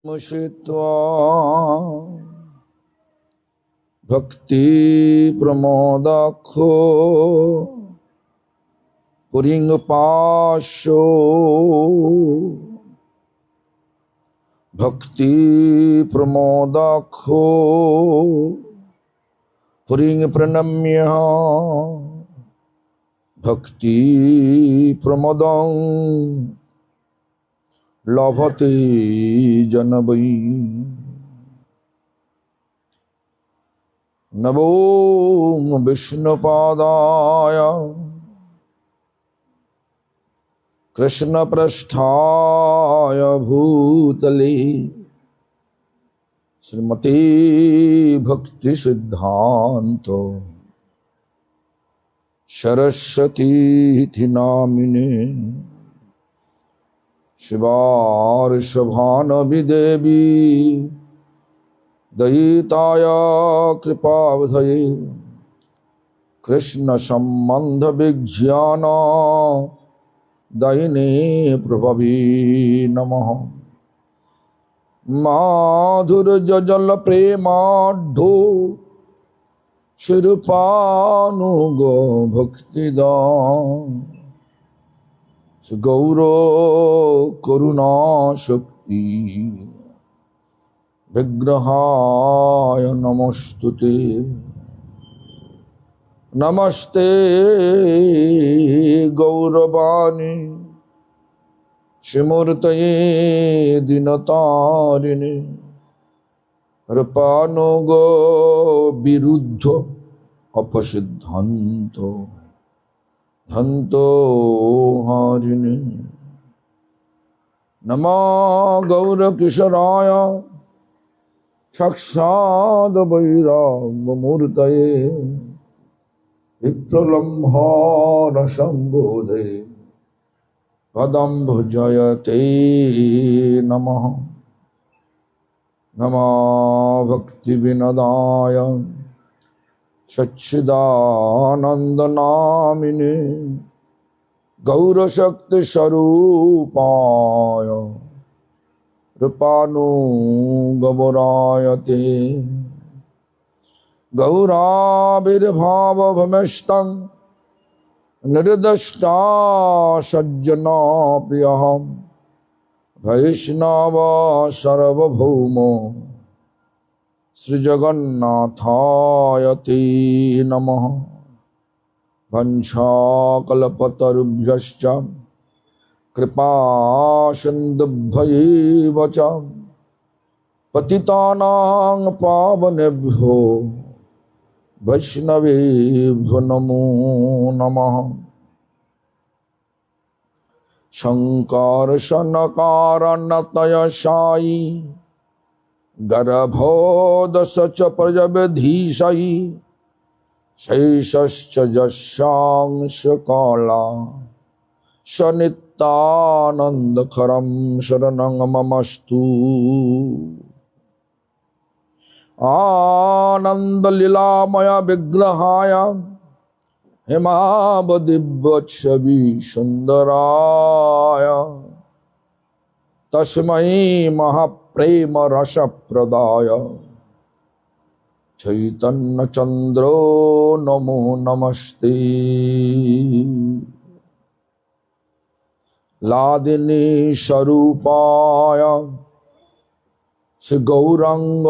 मुषित्वा भक्ति प्रमोदाखो पुरिंग पाशो भक्ति प्रमोदाखो पुरिंग प्रणम्य भक्ति प्रमोदं लभते जनवै नमो विष्णुपादाय कृष्णपृष्ठाय भूतले श्रीमते भक्तिसिद्धान्त सरस्वती नामिने शिवार्षभानवि देवी दयिताय कृपावधये कृष्ण संबंध विज्ञान दायिने प्रभवे नमः। माधुर्यजल प्रेमाढ्यो शिरूपानुगो भक्तिदान गौर करुणा शक्ति विग्रहाय नमस्तुते। नमस्ते गौरवाणी श्रीमूर्तये दीनतारिणे कृपानुगो विरुद्ध अपसिद्धान्तो धन्तो हारिणे। नमो गौरकिशोराय साक्षाद् वैराग्यमूर्तये विप्रलम्भारसम्बोधे पदं भुजयते नमः। नमो भक्तिविनोदाय सच्चिदानन्दनामिने गौरशक्तिस्वरूपाय कृपानुगवराय ते गौराविर्भावभूमिष्ठं निर्दिष्टा सज्जना प्रियः वैष्णव सार्वभौमो श्रीजगन्नाथाय ते नमः। वंशाकल्पतरुभ्यश्च कृपा सिन्धुभ्यैव च पतितानां पावनेभ्यो वैष्णवेभ्यो नमो नमः। शङ्कर्षणकारणतय साई गर्भोदश च प्रजविधीशयि शैषश्च यशांश काला सनित्यानन्दकरं शरणं ममस्तु। आनन्दलीलामय विग्रहाय हेमावदिव्यच्छवि सुन्दराय तस्मै महाप्रेम रसप्रदाय चैतन्य चंद्रो नमो नमस्ते। लादिनी स्वरूपाय श्री गौरांग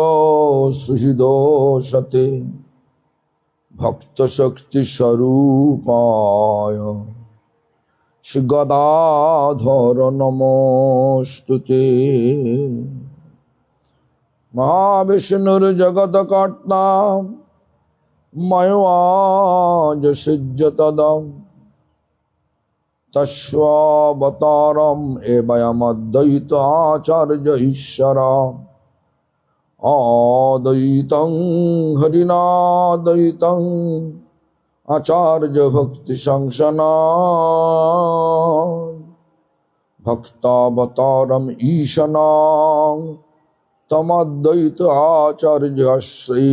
सुहृदोषते भक्त शक्ति स्वरूपाय श्री गदाधर नमोस्तुते। महाविष्णुर्जगत्कर्ता मय्वाज सिज्जतदं तस्वावतारम् एवमद्वैत आचार्य ईश्वरा आद्वैतं हरिनाद्वैतं आचार्य भक्ति संसना भक्तावतारम् ईशनां तमद्वैत आचार्य श्री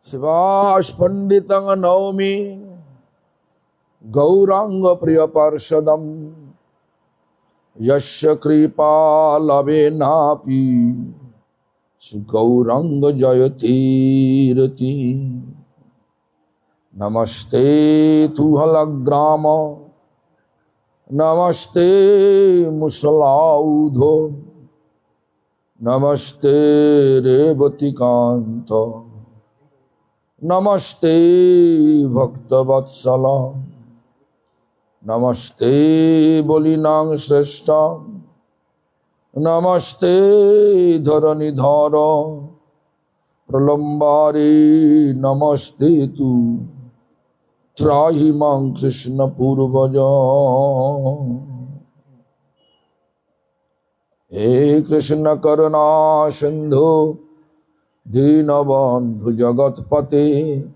शिवास पंडितं नौमि गौरांग प्रिय पार्षदम् Yasya kripa lavenapi Gauranga jayatirati. Namaste tuhalagrama Namaste musalaudho Namaste revatikanta Namaste bhaktavatsala Namaste bolinang shrestha Namaste dharanidhara pralambari Namaste tu Trahimam Krishna Purvaja. He Krishna Karuna Sindhu Dinabandhu Jagatpate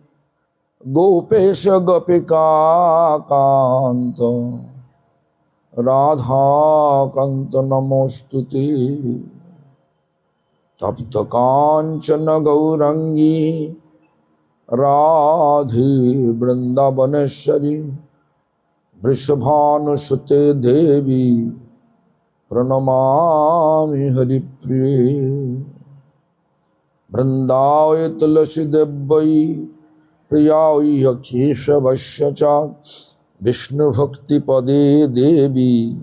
Gopesha Gopika Kanta Radha Kanta Namostuti Tapta Kanchana Gaurangi Radhi Vrindavaneshwari Vrishabhanusute Devi Pranamami Haripriye Vrindavaya Tulasi Devai Priyaya Keshavasya Vishnu Bhakti Pade Devi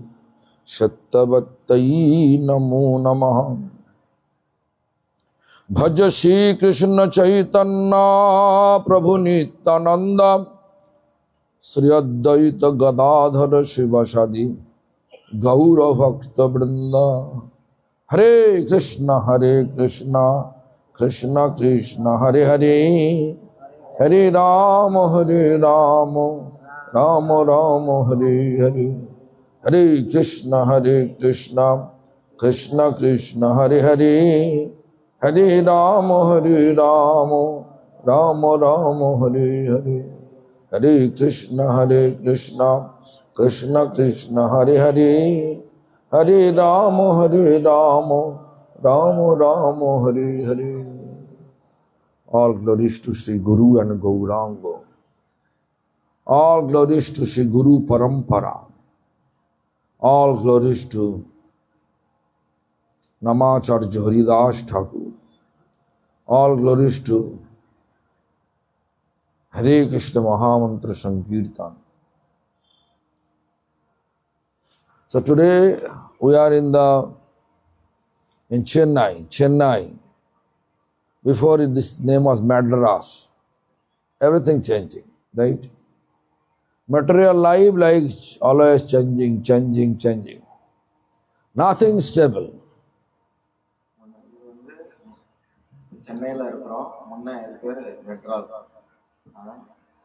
Shattavattai Namo Namaha Bhaja Shri Krishna Chaitanya Prabhu Nityananda Sri Advaita Gadadhara Shivasadi Gaura Bhakta Vrinda Hare Krishna Krishna Krishna Hare Hare Hare Rama Rama Rama Hare Hare Hare Krishna Krishna Krishna Hare Hare Hare Rama Rama Rama Hare Hare Hare Krishna Krishna Krishna Hare Hare Hare Rama Rama Hare Hare. All glories to Sri Guru and Gauranga. All glories to Sri Guru Parampara. All glories to Namacharya Haridas Thakur. All glories to Hare Krishna Mahamantra Sankirtan. So today we are in Chennai. Before this name was Madras. Everything changing, right? Material life like always changing. Nothing stable. சென்னையில் இருக்கிறோம். முன்னே பேர் மெட்ராஸ்.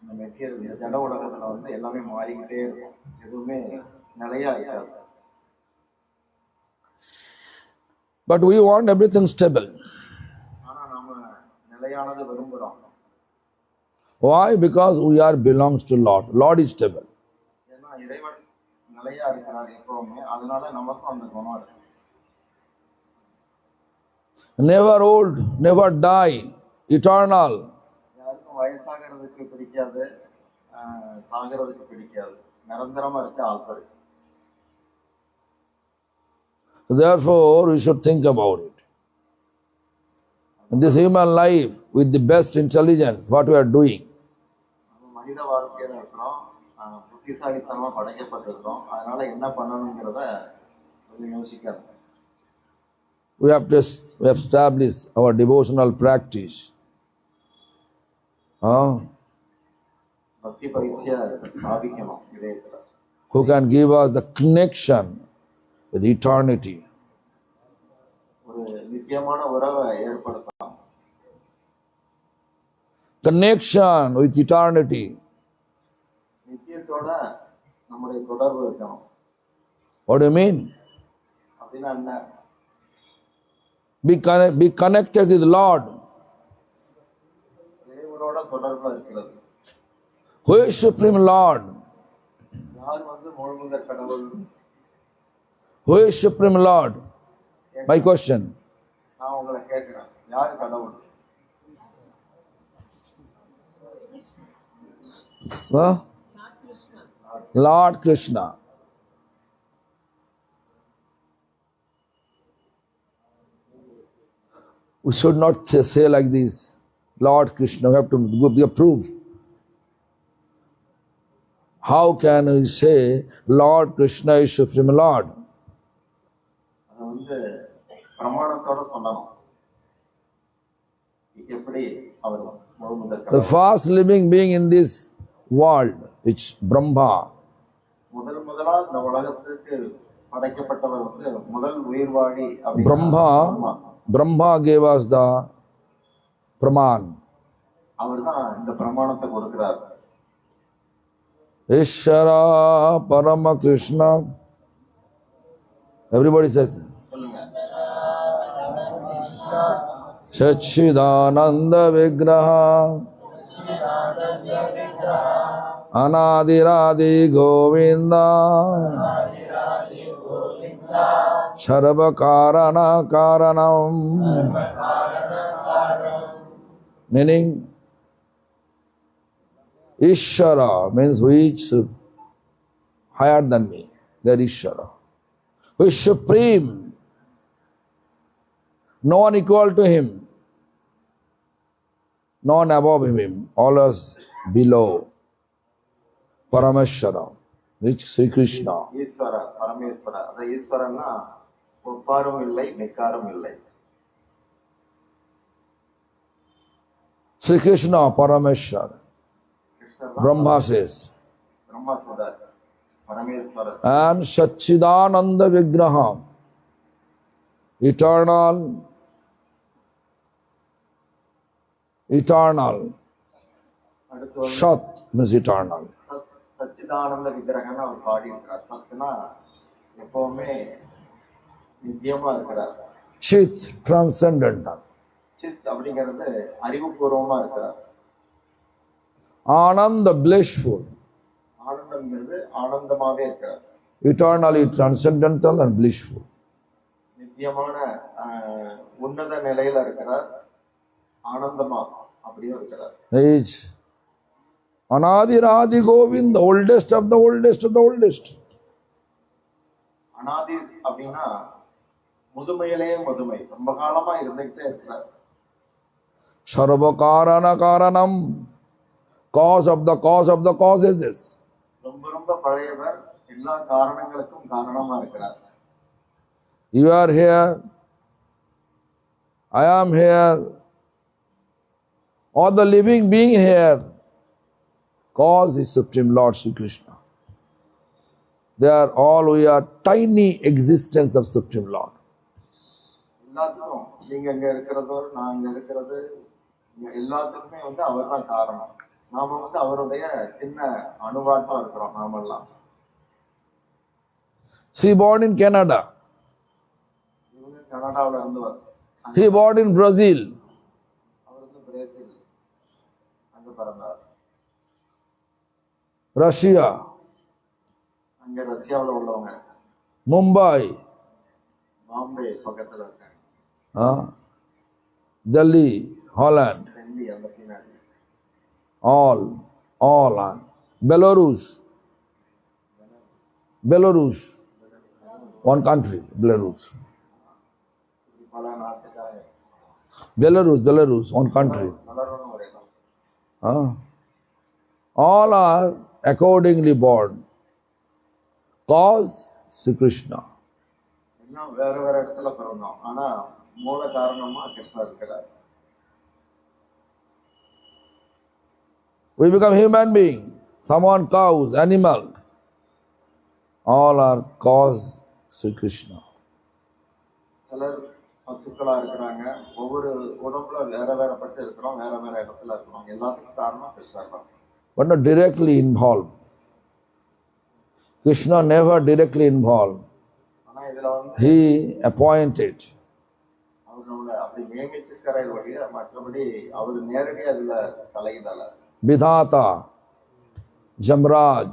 இந்த material ஜட உலகத்தில் எல்லாமே மாறிக்கிட்டே இருக்கும். எதுவுமே நிலையா இருக்காது. But we want everything stable. ஆனா நாம நிலையானது விரும்புறோம். Why? Because we are belongs to Lord. Lord is stable. ஏன்னா இறைவன் நிலையா இருக்கிறார் எப்பவுமே. அதனால நமக்கும் அந்த குணம் இருக்கு. Never old, never die, eternal. யாருக்கும் வயசாகிறதுக்கு பிடிக்காது, சாகிறதுக்கு பிடிக்காது. நிரந்தரமா இருக்க ஆசை இருக்கு. Therefore, we should think about it. In this human life, with the best intelligence, what we are doing. மனித வாழ்க்கையில இருக்கிறோம், புத்திசாலித்தனமா படைக்கப்பட்டிருக்கோம். அதனால என்ன பண்ணணுங்கிறத கொஞ்சம் யோசிக்காது. We have established our devotional practice. பக்தி பயிற்சியை ஸ்தாபிக்கணும் இதயத்துல. Who can give us the connection with eternity. ஒரு நித்தியமான உறவை ஏற்படுத்தலாம். Connection with eternity. நித்தியத்தோட நம்முடைய தொடர்பு இருக்கணும். What do you mean? அப்படின்னா என்ன? Be connected with the Lord. இறைவனோட தொடர்பு இருக்கிறது. Who is Supreme Lord? யார் முழுமுதற் கடவுள்? Who is Supreme Lord? My question. நான் உங்களை கேட்கிறேன், யார் கடவுள்? Lord Krishna. We should not say like this, Lord Krishna, we have to give proof. How can we say Lord Krishna is Supreme Lord? அது வந்து பிரமாணத்தோட சொல்லணும். எப்படி அவர் The first living being in this world, it's Brahma. முதலா இந்த உலகத்துக்கு படைக்கப்பட்டவர் வந்து முதல் உயிர்வாழி Brahma gave us the Praman. அவர் தான் இந்த பிரமாணத்தை கொடுக்கிறார். Ishvara Parama Krishna. Everybody says. Satchidananda Vigraha Anadiradi Govinda Sarva Karana Karanam. Meaning, Ishvara means which higher than me. That Ishvara. Who is supreme. No one equal to him. No one above him. All us below. Parameshwara. Which Sri Krishna. ஈஸ்வர பரமேஸ்வர. அந்த ஈஸ்வரன்னா ஒப்பாரும் இல்லை நிக்காரும் இல்லை. Sri Krishna Parameshwara. Brahma says. Brahma சொல்றார் Parameswarar. And Satchidananda Vigraha. Eternal. Sat means eternal. சச்சிதானந்த விக்கிரகம்னு அவர் பாடி இருக்கிறார். சத்னா எப்பவுமே நித்தியமா இருக்கிறார். Chit transcendental. Sid அப்படிங்கிறது அறிவுபூர்வமா இருக்கிறார். Ananda blissful. ஆனந்தம்ங்கிறது ஆனந்தமாவே இருக்கிறார். Eternally transcendental and blissful. நித்தியமான உன்னத நிலையில இருக்கிறார். ஆனந்தமா அப்படியே இருக்கிறார். Is Anadiradi Govind, the oldest of the oldest of the oldest. அனாதி அப்படின்னா முதுமையிலே முதுமை, ரொம்ப காலமா இருந்துகிட்டே இருக்கிறார். Sarva Karana Karanam, cause of the causes. ரொம்ப ரொம்ப பழையவர், எல்லா காரணங்களுக்கும் காரணமா இருக்கிறார். You are here, I am here, all the living being here. Cause is Supreme Lord Sri Krishna. They are all, we are tiny existence of Supreme Lord. எல்லாத்துக்கும் நீங்க அங்க இருக்கிறதோ நான் அங்க இருக்கிறது எல்லாத்துக்குமே வந்து அவர் தான் காரணம். நாம வந்து அவருடைய சின்ன அணுவாட்டமா இருக்கிறோம் நாமெல்லாம். She born in Canada. இவங்க கனடாவில இருந்தவர். He born in Brazil. அவர் வந்து பிரேசில் அங்க பிறந்தார். Russia. அங்க ரஷ்யாவில் உள்ளவங்க. Mumbai. பாம்பே பக்கத்துல இருக்காங்க. Delhi, Holland. டெல்லி அந்த பின்னாடி. All are. Belarus. One country, Belarus. பல நாட்டுக்காக. Belarus, one country. வளரணும் ஒரு இடம். All are accordingly born. Cause Sri Krishna. இன்னும் வேற வேற இடத்துல பிறந்தோம். ஆனா மூல காரணமா கிருஷ்ணர் இருக்கிறார். We become human being. Someone cows, animal. All are cause Sri Krishna. சிலர் பசுக்களா இருக்கிறாங்க. ஒவ்வொரு உடம்புல வேற வேற பட்டு இருக்கிறோம், வேற வேற இடத்துல இருக்கிறோம். எல்லாத்துக்கும் காரணம் கிருஷ்ணர் தான். But not directly involved. Krishna never directly involved. ஆனா இதுல வந்து He appointed. அவரோட அப்படி நியமிச்சிருக்கிற வழிய மற்றபடி அவர் நேரடியாக அதுல தலையிடல. Vidhata, Jamraj,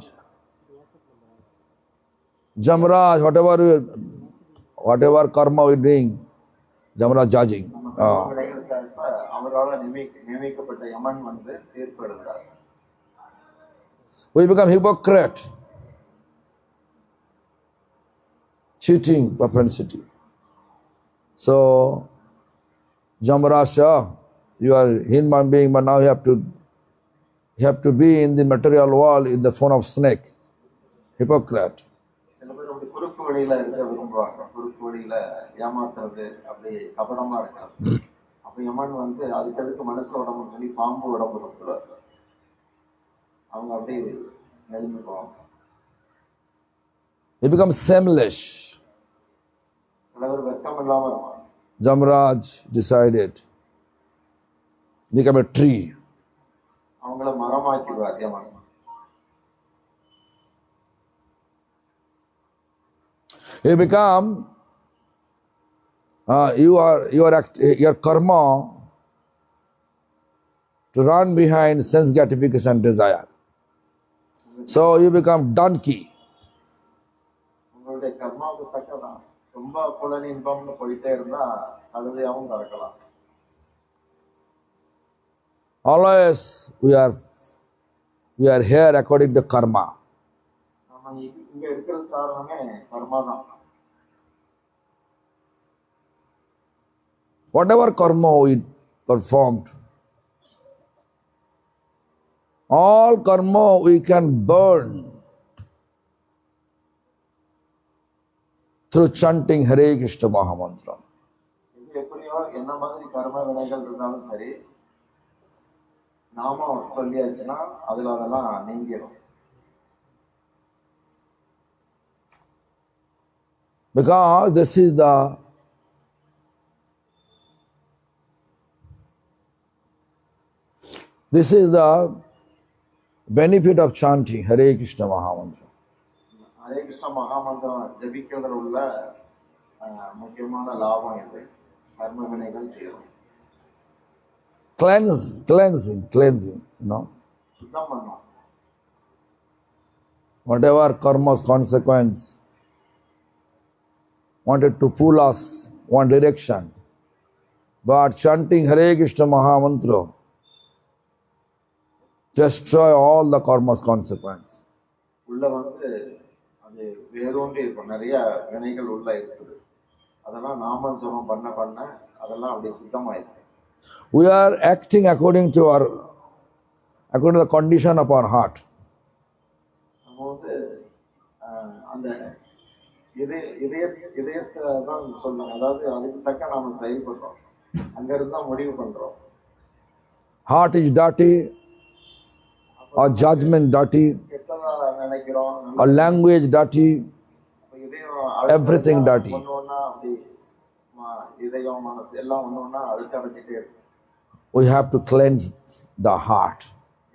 whatever karma we doing, Jamraj judging. அவரால் நியமிக்கப்பட்ட யமன் வந்து தீர்ப்பு எடுக்கிறார். We become hypocrite, cheating propensity. So Jamarasha, you are human being, but now you have to be in the material world in the form of snake. Hypocrite. சில பேர் அப்படி குறுக்கு வழியில இருக்க விரும்புவாங்க. குறுக்கு வழியில ஏமாத்துறது, அப்படி கபடமா இருக்காது. அப்ப யமன் வந்து அதுக்கு எதுக்கு மனுஷ உடம்புன்னு சொல்லி பாம்பு உடம்பு கொடுத்துருவாரு. அவங்க அப்படி நெருங்கி போவாங்க. He becomes shameless. சில பேர் வெக்கம் இல்லாம இருப்பாங்க. Jamaraj decided, become a tree. அவங்கள மரமாக்கிடுவார் யமன். You become, your karma to run behind sense gratification desire. So you become donkey. உங்களுடைய கர்மாவுக்கு தக்கதான். ரொம்ப புலன் இன்பம்னு போயிட்டே இருந்தா கழுதையாவும் கறக்கலாம். Always we are here according to karma. நம்ம இங்க இருக்கிறது காரணமே கர்மா தான். Whatever karma we performed, all karma we can burn through chanting Hare Krishna Mahamantra. இது எப்படியோ என்ன மாதிரி கர்ம வினைகள் இருந்தாலும் சரி, நாம சொல்லியாச்சுன்னா அதுல அதெல்லாம் நீங்கிடும். Because this is the benefit of chanting Hare Krishna Mahamantra. Hare Krishna மகாமந்திரம் ஜபிக்கிறதுல உள்ள முக்கியமான லாபம் இது. கர்ம வினைகள் தீரும். Cleansing, சுத்தம் பண்ணும். Whatever karma's consequence wanted to pull us one direction, but chanting Hare Krishna Mahamantra destroy all the karma's consequence. உள்ள வந்து அது வேரூன்றி இருக்கும். நிறைய வினைகள் உள்ள இருக்குது. அதெல்லாம் நாமம் ஜபம் பண்ண பண்ண அதெல்லாம் அப்படியே சுத்தமாயிருக்கு. We are acting according to the condition of our heart. நம்ம வந்து அந்த இதயத்தை தான் சொல்லணும். அதாவது அதுக்கு தக்க நாம செயல்படுறோம். அங்க இருந்தா முடிவு பண்றோம். Heart is dirty, our judgment dirty, கெட்டதா நினைக்கிறோம். our language dirty, இதயம் everything dirty. ஒன்னொன்னா அப்படி இதயம் மனசு எல்லாம் ஒன்னொன்னா அழுக்கடைஞ்சிட்டே இருக்கு. We have to cleanse the heart,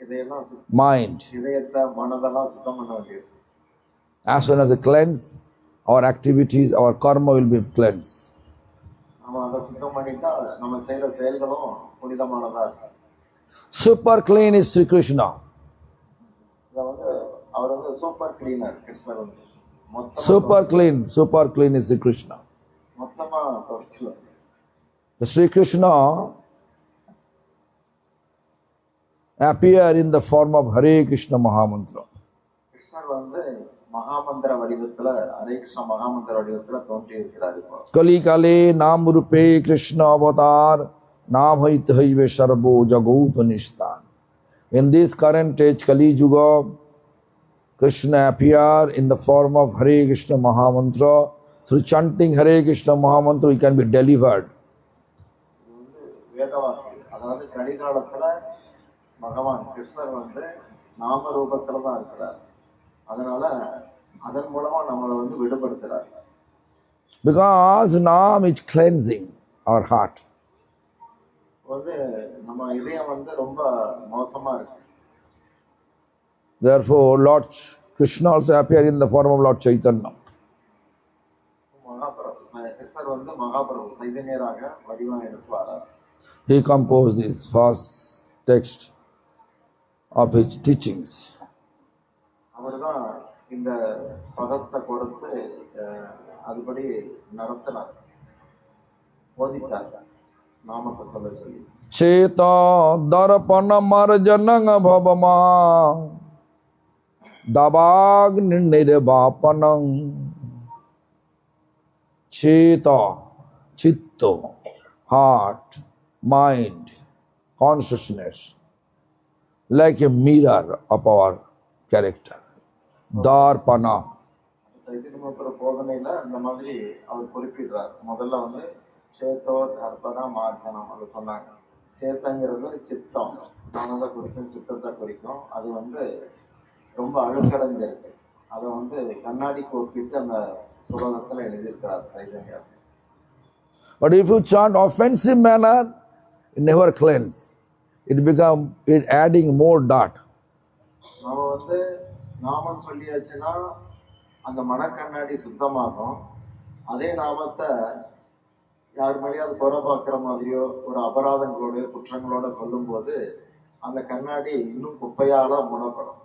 இதையெல்லாம் mind. இதயத்தை மனதெல்லாம் சுத்தம் பண்ண வேண்டியது. As soon as we cleanse, our activities, our karma will be cleansed. நம்ம அதை சுத்தம் பண்ணிட்டா நம்ம செய்யற செயல்களும் புனிதமானதா இருக்கு. Super clean is Sri Krishna. இத வந்து அவர் வந்து சூப்பர் கிளீனர். கிருஷ்ணர் வந்து Super clean is Sri Krishna. மொத்தமா தொடச்சுல. The Sri Krishna appear in the form of Hare Krishna Mahamantra. கிருஷ்ணர் வந்து மகாமந்திர வடிவத்துல ஹரே கிருஷ்ண மகாமந்திர வடிவத்துல தோன்றி இருக்கிறார். இப்போ Kali Kale Nam Rupe Krishna Avatar Nam Hait Haive Sarvo Jagot Nishtan. In this current age Kali Yuga, Krishna appear in the form of Hare Krishna Mahamantra. Through chanting Hare Krishna Mahamantra, we can be delivered. இது வந்து வேதவாக்கு. அதாவது கலிகாலத்துல பகவான் கிருஷ்ணர் வந்து நாம ரூபத்துல தான் இருக்கிறார். அதனால அதன் மூலமா நம்மளை வந்து விடுபடுத்துறார். Because Nam is cleansing our heart. வந்து நம்ம இதயம் வந்து ரொம்ப மோசமா இருக்கு. Therefore, Lord Krishna also appear in the form of Lord Chaitanya. Mahaprabhu கிருஷ்ணர் வந்து மகாபிரபு சைதன்யராக வடிவம் எடுப்பார். He composed this first text of his teachings. அவர்தான் இந்த பதத்தை கொடுத்து அதுபடி நடத்தினார், போதிச்சார் நாமத்தை சொல்ல சொல்லி. Cheta darpana marjanang bhavama dabag nirvapanam. Cheta, chitta, heart, mind, consciousness, like a mirror of our character. Darpana. சைத்தன்யமுத்திர போதனையில அந்த மாதிரி அவர் குறிப்பிடுறார். முதல்ல வந்து சேத்தோ தர்ப்பணா மார்க்கணம் அது சொன்னாங்க. சேத்தங்கிறது சித்தம், மனதை குறிக்கும், சித்தத்தை குறிக்கும். அது வந்து ரொம்ப அழுக்கடைஞ்சிருக்கு. அதை வந்து கண்ணாடிக்கு ஒப்பிட்டு அந்த சுலோகத்துல எழுதியிருக்கிறார் சைதன்யர். But if you chant offensive manner, it never cleanse. It adding more dot. நம்ம வந்து நாமம் சொல்லியாச்சுன்னா அந்த மனக்கண்ணாடி சுத்தமாகும். அதே நாமத்தை யார் மேலேயாவது குறை பார்க்குற மாதிரியோ ஒரு அபராதங்களோட குற்றங்களோட சொல்லும்போது அந்த கண்ணாடி இன்னும் குப்பையால முனப்படும்.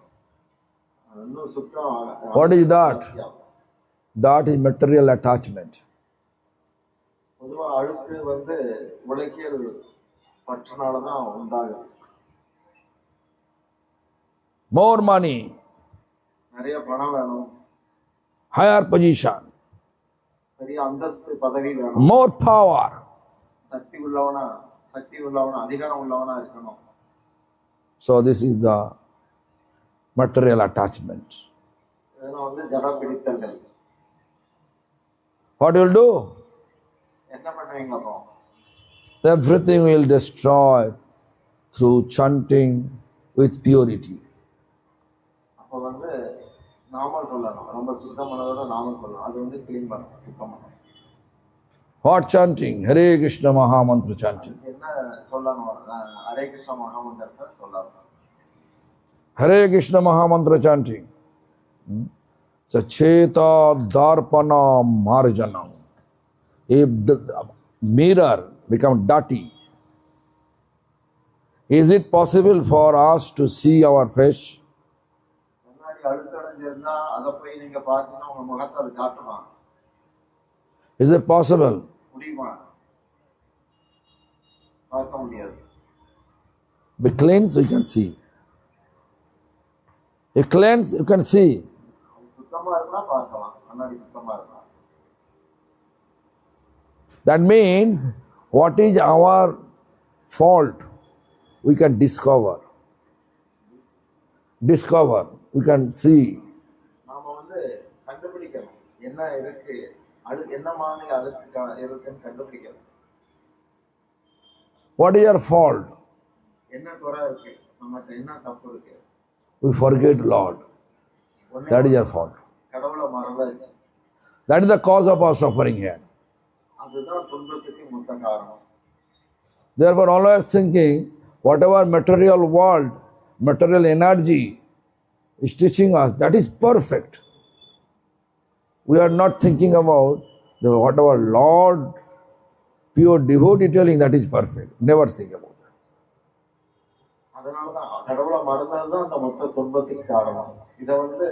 இன்னும் சுத்தம். What is dot? Dot is material attachment. பொதுவா அழுக்கு வந்து உலகியல் பற்றினாலதான் உண்டாகுது. More money, நிறைய பணம் வேணும், higher position, பெரிய அந்தஸ்து பதவி வேணும், more power. சக்தி உள்ளவனா அதிகாரம் உள்ளவனா இருக்கணும். So this is the material attachment. இதெல்லாம் வந்து ஜட பிடித்தங்கள். What you'll do? என்ன பண்ணுவீங்க அப்போ? Everything will destroy through chanting with purity. அப்போ வந்து நாம சொல்லணும், ரொம்ப சுத்தமானதோட நாம சொல்லணும். அது வந்து கிளீன் பண்ணணும், சுத்தம் பண்ணணும். What chanting? Hare Krishna Mahamantra chanting. என்ன சொல்லணும்? ஹரே கிருஷ்ண மகாமந்திரத்தை சொல்லணும். Hare Krishna Mahamantra chanting. It's a cheta darpana marjanam. If the mirror become dirty, is it possible for us to see our face? முன்னாடி அழுக்கடைஞ்சிருந்தா அதை போய் நீங்க பார்த்தீங்கன்னா உங்க முகத்தை அது காட்டுமா? Is it possible? முடியுமா? பார்க்க முடியாது. Be cleansed, we can see. If cleansed, you can see. சுத்தமா இருந்தா பார்க்கலாம், கண்ணாடி சுத்தமா இருந்தா. That means what is our fault, we can discover. We can see. நாம வந்து கண்டுபிடிக்கணும் என்ன இருக்கு, என்ன மாதிரி அழுக்கு இருக்குன்னு கண்டுபிடிக்கணும். What is your fault? என்ன குறை இருக்கு, நமக்கு என்ன தப்பு இருக்கு? We forget Lord. That is your fault. கடவுளை மறந்தாச்சு. That is the cause of our suffering here. அதுதான் துன்பத்துக்கு மொத்த காரணம். Therefore, always thinking, whatever material world, material energy is teaching us, that is perfect. We are not thinking about whatever Lord, pure devotee telling, that is perfect. Never think about that. அதனாலதான் கடவுளை மறந்ததுதான் அந்த மொத்த துன்பத்துக்கு காரணம். இதை வந்து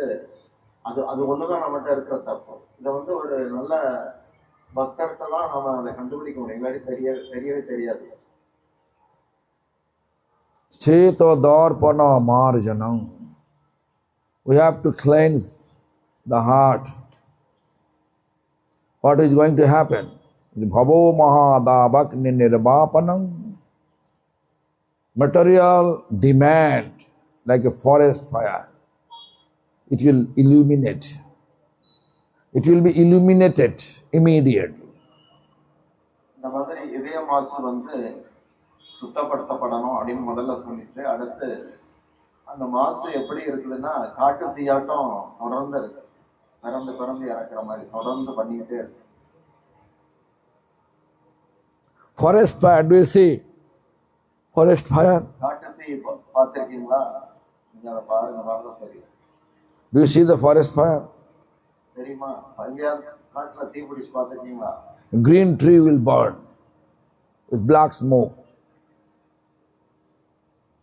அது ஒண்ணுதான் நம்மகிட்ட இருக்கிற தப்பு. இதை வந்து ஒரு நல்ல பக்தர்கிட்டலாம் நாம அதை கண்டுபிடிக்க முடியும், இல்லாட்டி தெரியவே தெரியாது. Cheta darpana marjanam. We have to cleanse the heart. What is going to happen? Bhavo mahadavak nirvapanam. Material demand, like a forest fire. It will illuminate. It will be illuminated immediately. இந்த மாதிரி இதய மாசு வந்து சுத்தப்படுத்தப்படணும் அப்படின்னு முதல்ல சொல்லிட்டு, அடுத்து அந்த மாசு எப்படி இருக்குதுன்னா காட்டு தீயாட்டம் தொடர்ந்து இருக்கு. பிறந்து இறக்குற மாதிரி தொடர்ந்து பண்ணிக்கிட்டே இருக்கு. Forest fire, do you see? Forest fire. காட்டு தீ பார்த்திருக்கீங்களா? நீங்க அதை பாருங்க தெரியும். Do you see the forest fire? தெரியுமா? பஞ்சாப் காட்டுல தீ பிடிச்சு பார்த்திருக்கீங்களா? A green tree will burn with black smoke.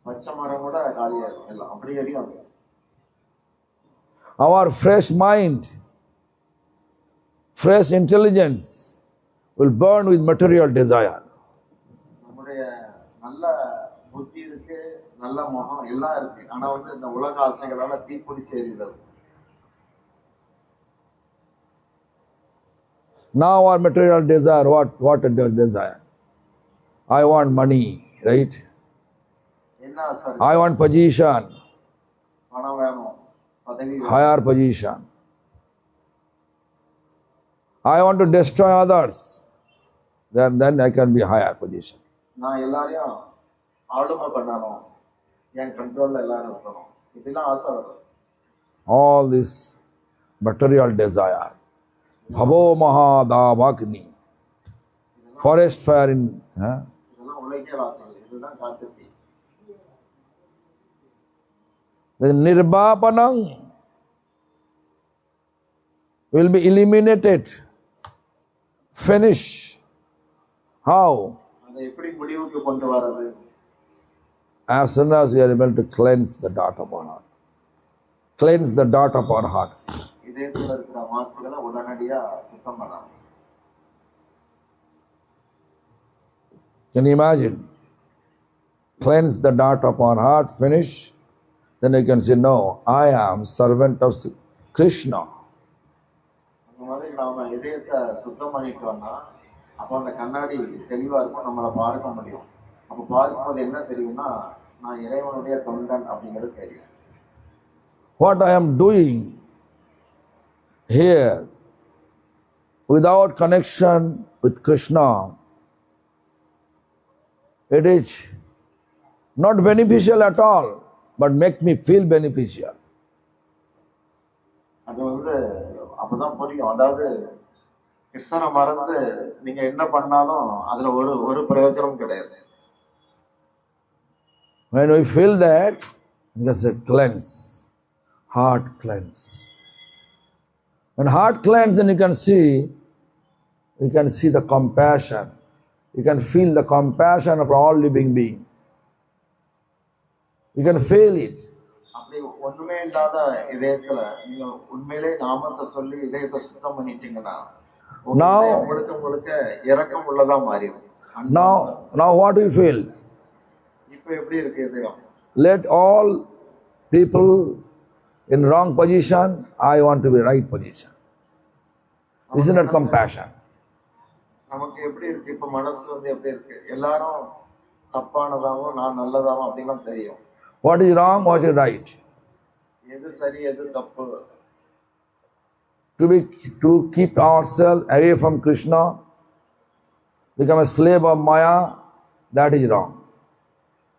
பச்சை மரம் கூட காலியா இருக்கும், எல்லாம் அப்படி எரியும். Our fresh mind, fresh intelligence will burn with material desire. நம்முடைய நல்ல புத்தி இருக்கு, நல்ல முகம் எல்லாம் இருக்கு, ஆனா வந்து இந்த உலக ஆசைகளால தீ பிடிச்சு எரியுது. Now our material desire, what does desire? I want money, right? என்ன ஆசை இருக்கு? I want position, பணம் வேணும், பதவி வேணும். higher position. I want to destroy others. Then I can be higher position. நான் எல்லாரையும் ஆளுமை பண்ணணும், என் கண்ட்ரோல்ல எல்லாரும் இருக்கணும், இப்படிலாம் ஆசை வரும். All this material desire. Bhavo Mahadavagni. Forest fire in. இதெல்லாம் உலகியல் ஆசைகள், இதுதான் காட்டுத்தீ. The Nirvapanam will be eliminated. Finish. How? அதை எப்படி முடிவுக்கு கொண்டு வர்றது? As soon as we are able to cleanse the dot of our heart. Cleanse the dot of our heart. இதயத்துல இருக்கிற மாசுகளை உடனடியா சுத்தம் பண்ணணும். Can you imagine? Cleanse the dot of our heart, finish. Then you can say, no, I am servant of Krishna. அந்த மாதிரி நாம இதயத்தை சுத்தம் பண்ணிட்டோம்னா அப்போ அந்த கண்ணாடி தெளிவா இருக்கும், நம்மளை பார்க்க முடியும். அப்போ பார்க்கும்போது என்ன தெரியும்னா, நான் இறைவனுடைய தொண்டன் அப்படிங்கிறது தெரியும். What I am doing here without connection with Krishna, it is not beneficial at all, but make me feel beneficial. அது அப்பதான் புரியும். அதாவது கிருஷ்ணனை மறந்து நீங்க என்ன பண்ணாலும் அதுல ஒரு பிரயோஜனம் கிடையாது. When we feel that, we can say cleanse, heart cleanse. When heart cleanse, then you can see the compassion. You can feel the compassion of all living beings. You can feel it. அப்படி ஒண்ணுமே இல்லாத இதயத்துல நீங்க உண்மையிலே நாமத்தை சொல்லி இதயத்தை சுத்தம் பண்ணிட்டீங்கன்னா உங்களுக்கு இரக்கம் உள்ளதா மாறிடும். Now what do you feel? இப்ப எப்படி இருக்கு இதயம்? Let all people in wrong position, I want to be right position. Isn't that compassion? நமக்கு எப்படி இருக்கு இப்ப மனசு எப்படி இருக்கு? எல்லாரும் தப்பானதாவும் நான் நல்லதாவும் அப்படிலாம் தெரியும். What is wrong, what is right? எது சரி எது தப்பு? To keep ourselves away from Krishna, become a slave of Maya, that is wrong.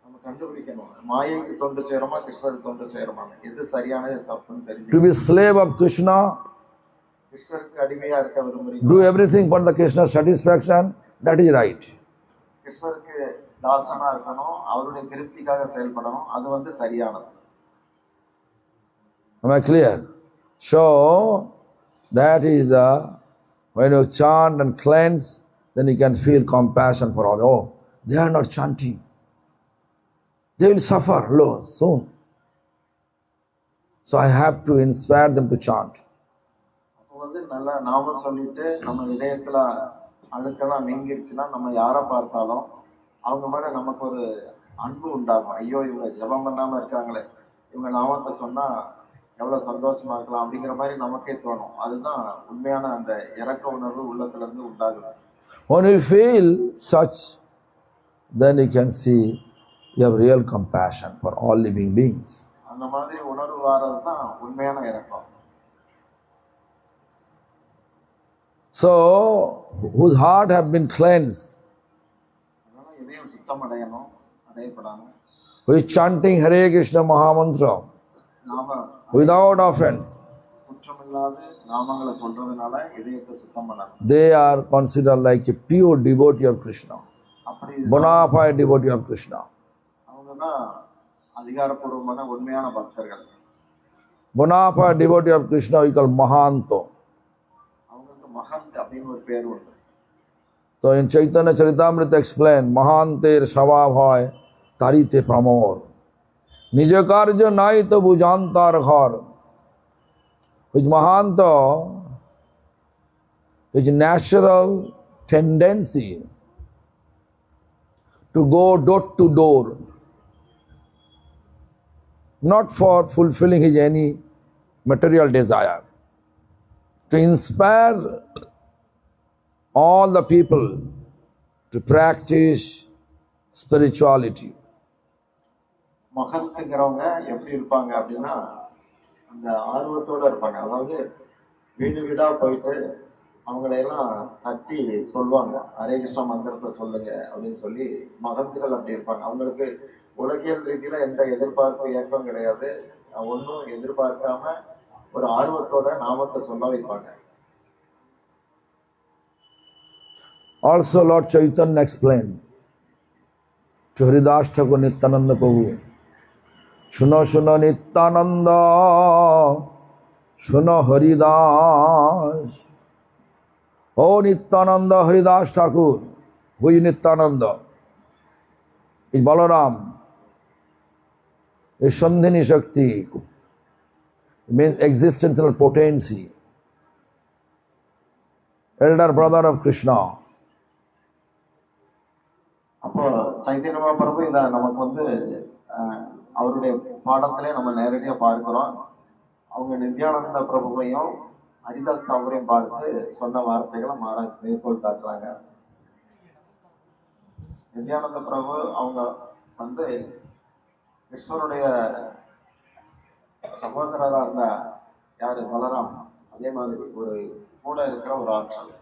நம்ம கண்டுபிடிக்கணும், மாயைக்கு தொண்டு செய்யறோமா கிருஷ்ணருக்கு தொண்டு செய்யறோமா, எது சரியானது தப்புன்னு தெரிஞ்சு. To be slave of Krishna, கிருஷ்ணருக்கு அடிமையா இருக்க விரும்புறீங்க, do everything for the Krishna's satisfaction, that is right. கிருஷ்ணருக்கு தாசனா இருக்கணும், அவருடைய திருப்திக்காக செயல்படணும், அது சரியானது. Am I clear? So that is when you chant and cleanse, then you can feel compassion for all. Oh, they are not chanting. They will suffer soon. So I have to inspire them to chant. நல்லா நாம சொல்லிட்டு நம்ம இதயத்துல அழுக்கெல்லாம் நீங்கிருச்சுன்னா நம்ம யாரை பார்த்தாலும் அவங்க மேல நமக்கு ஒரு அன்பு உண்டாகும். ஐயோ இவங்க ஜெபம் பண்ணாம இருக்காங்களே, இவங்க நாமத்தை சொன்னா எவ்வளவு சந்தோஷமா இருக்கலாம் அப்படிங்கிற மாதிரி நமக்கே தோணும். அதுதான் உண்மையான அந்த இரக்க உணர்வு உள்ளத்துல இருந்து உண்டாகுது. When you feel such, then you can see you have real compassion for all living beings. அந்த மாதிரி உணர்வு வர்றதுதான் உண்மையான இரக்கம். So whose heart have been cleansed, இதயம் சுத்தம் அடையணும், அடையப்படாம who is chanting Hare Krishna Mahamantra நாம without offense, குற்றமில்லாத நாமங்களை சொல்றதுனால இதயத்தை சுத்தம் பண்ணணும். they are considered like a pure devotee of Krishna, அப்படி bona fide devotee of Krishna. அவங்கதான் அதிகாரப்பூர்வமான உண்மையான பக்தர்கள். Bona fide devotee of Krishna we call Mahanto. அவங்களுக்கு மகந்த் அப்படின்னு ஒரு பேர் உண்டு. So in Chaitanya Charitamrita explain, Mahanter Savabhay Tarite Pramor Nija Karja Naito Bujantar Ghar. Which Mahanta is natural tendency to go door to door, not for fulfilling his any material desire, to inspire all the people to practice spirituality. மகத்துங்கிறவங்க எப்படி இருப்பாங்க அப்படின்னா அந்த ஆர்வத்தோட இருப்பாங்க. அதாவது வீடு வீடா போயிட்டு அவங்களையெல்லாம் தட்டி சொல்லுவாங்க, ஹரே கிருஷ்ணா மந்திரத்தை சொல்லுங்க அப்படின்னு சொல்லி. மகத்துகள் அப்படி இருப்பாங்க. அவங்களுக்கு உலகியல் ரீதியில எந்த எதிர்பார்ப்பு ஏக்கம் கிடையாது. ஒன்றும் எதிர்பார்க்காம ஒரு ஆர்வத்தோட நாமத்தை சொல்ல வைப்பாங்க. Also Lord Chaitanya explained to Haridas Thakur Nityananda Prabhu, Shuno Shuno Nityananda, Shuno Haridas. Oh Nityananda Haridas Thakur, who is Nityananda? Is Balaram, is Sandhini Shakti, it means existential potency, elder brother of Krishna. அப்போ சைத்தன்ய மகாபிரபு இதை நமக்கு வந்து அவருடைய பாடத்திலே நம்ம நேரடியா பார்க்கிறோம். அவங்க நித்யானந்த பிரபுவையும் ஹரிதாஸ் தாகூரையும் பார்த்து சொன்ன வார்த்தைகளை மகாராஜ் மேற்கோள் காட்டுறாங்க. நித்யானந்த பிரபு அவங்க வந்து கிருஷ்ணனுடைய சகோதரராக இருந்த யாரு பலராம், அதே மாதிரி ஒரு கூட இருக்கிற ஒரு ஆற்றல்.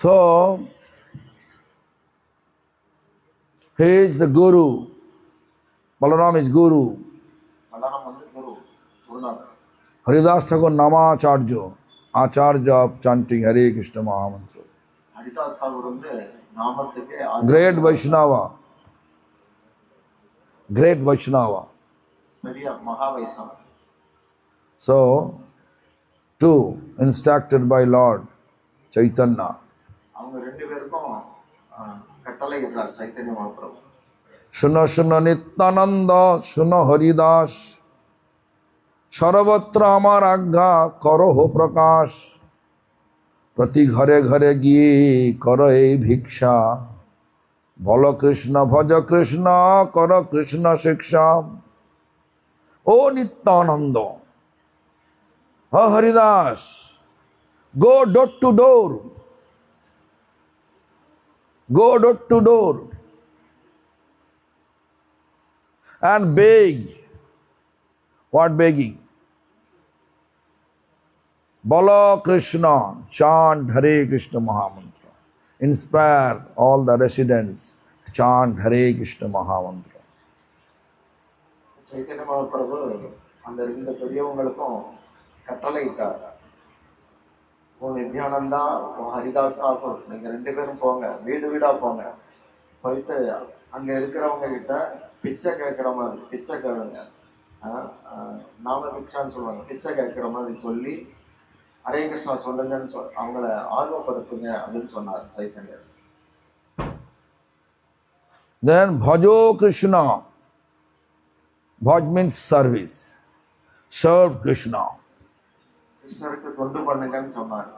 So, he is the Guru. Balaram is Guru. Balram வந்து குருநாதர். Haridas Thakur Namacharya, Acharya of chanting Hare Krishna Mahamantra. Haridas Tagore வந்து நாமத்துக்கு Great Vaishnava. Great Vaishnava. பெரிய மகா வைஷ்ணவர். So, two instructed by Lord Chaitanya. அவங்க ரெண்டு பேருக்கும் கட்டளை இடுறார் Chaitanya Mahaprabhu. Shuna Shuna Nityananda, Shuna Haridas, Sarvatra Amar Agga, Karo Ho Prakash, Prati Ghare Ghare Giye, Karo Ei Bhiksha, Bhalo Krishna, Bhaja Krishna, Karo Krishna Shiksha. O Nityananda, O Haridas, go door to door. Go door to door and beg. What begging? Bala Krishna, chant Hare Krishna Mahamantra. Inspire all the residents to chant Hare Krishna Mahamantra. Chaitanya Mahaprabhu அந்த ரெண்டு பெரியவங்களுக்கும் கட்டளை இட்டார். நித்யானந்தா, ஹரிதாஸ் தாகூர், நீங்க ரெண்டு பேரும் போங்க, வீடு வீடா போங்க, போயிட்டு அங்க இருக்கிறவங்க கிட்ட பிச்சை கேட்கிற மாதிரி பிச்சை கேளுங்க. நாம பிக்ஷான்னு சொல்லுவாங்க, பிச்சை கேட்கிற மாதிரி சொல்லி ஹரே கிருஷ்ணா சொல்லுங்கன்னு அவங்கள ஆர்வப்படுத்துங்க அப்படின்னு சொன்னார் சைத்தன்யர். Then Bhajo Krishna. Bhaj means service. Serve Krishna. கிருஷ்ணருக்கு தொண்டு பண்ணுங்கன்னு சொன்னார்.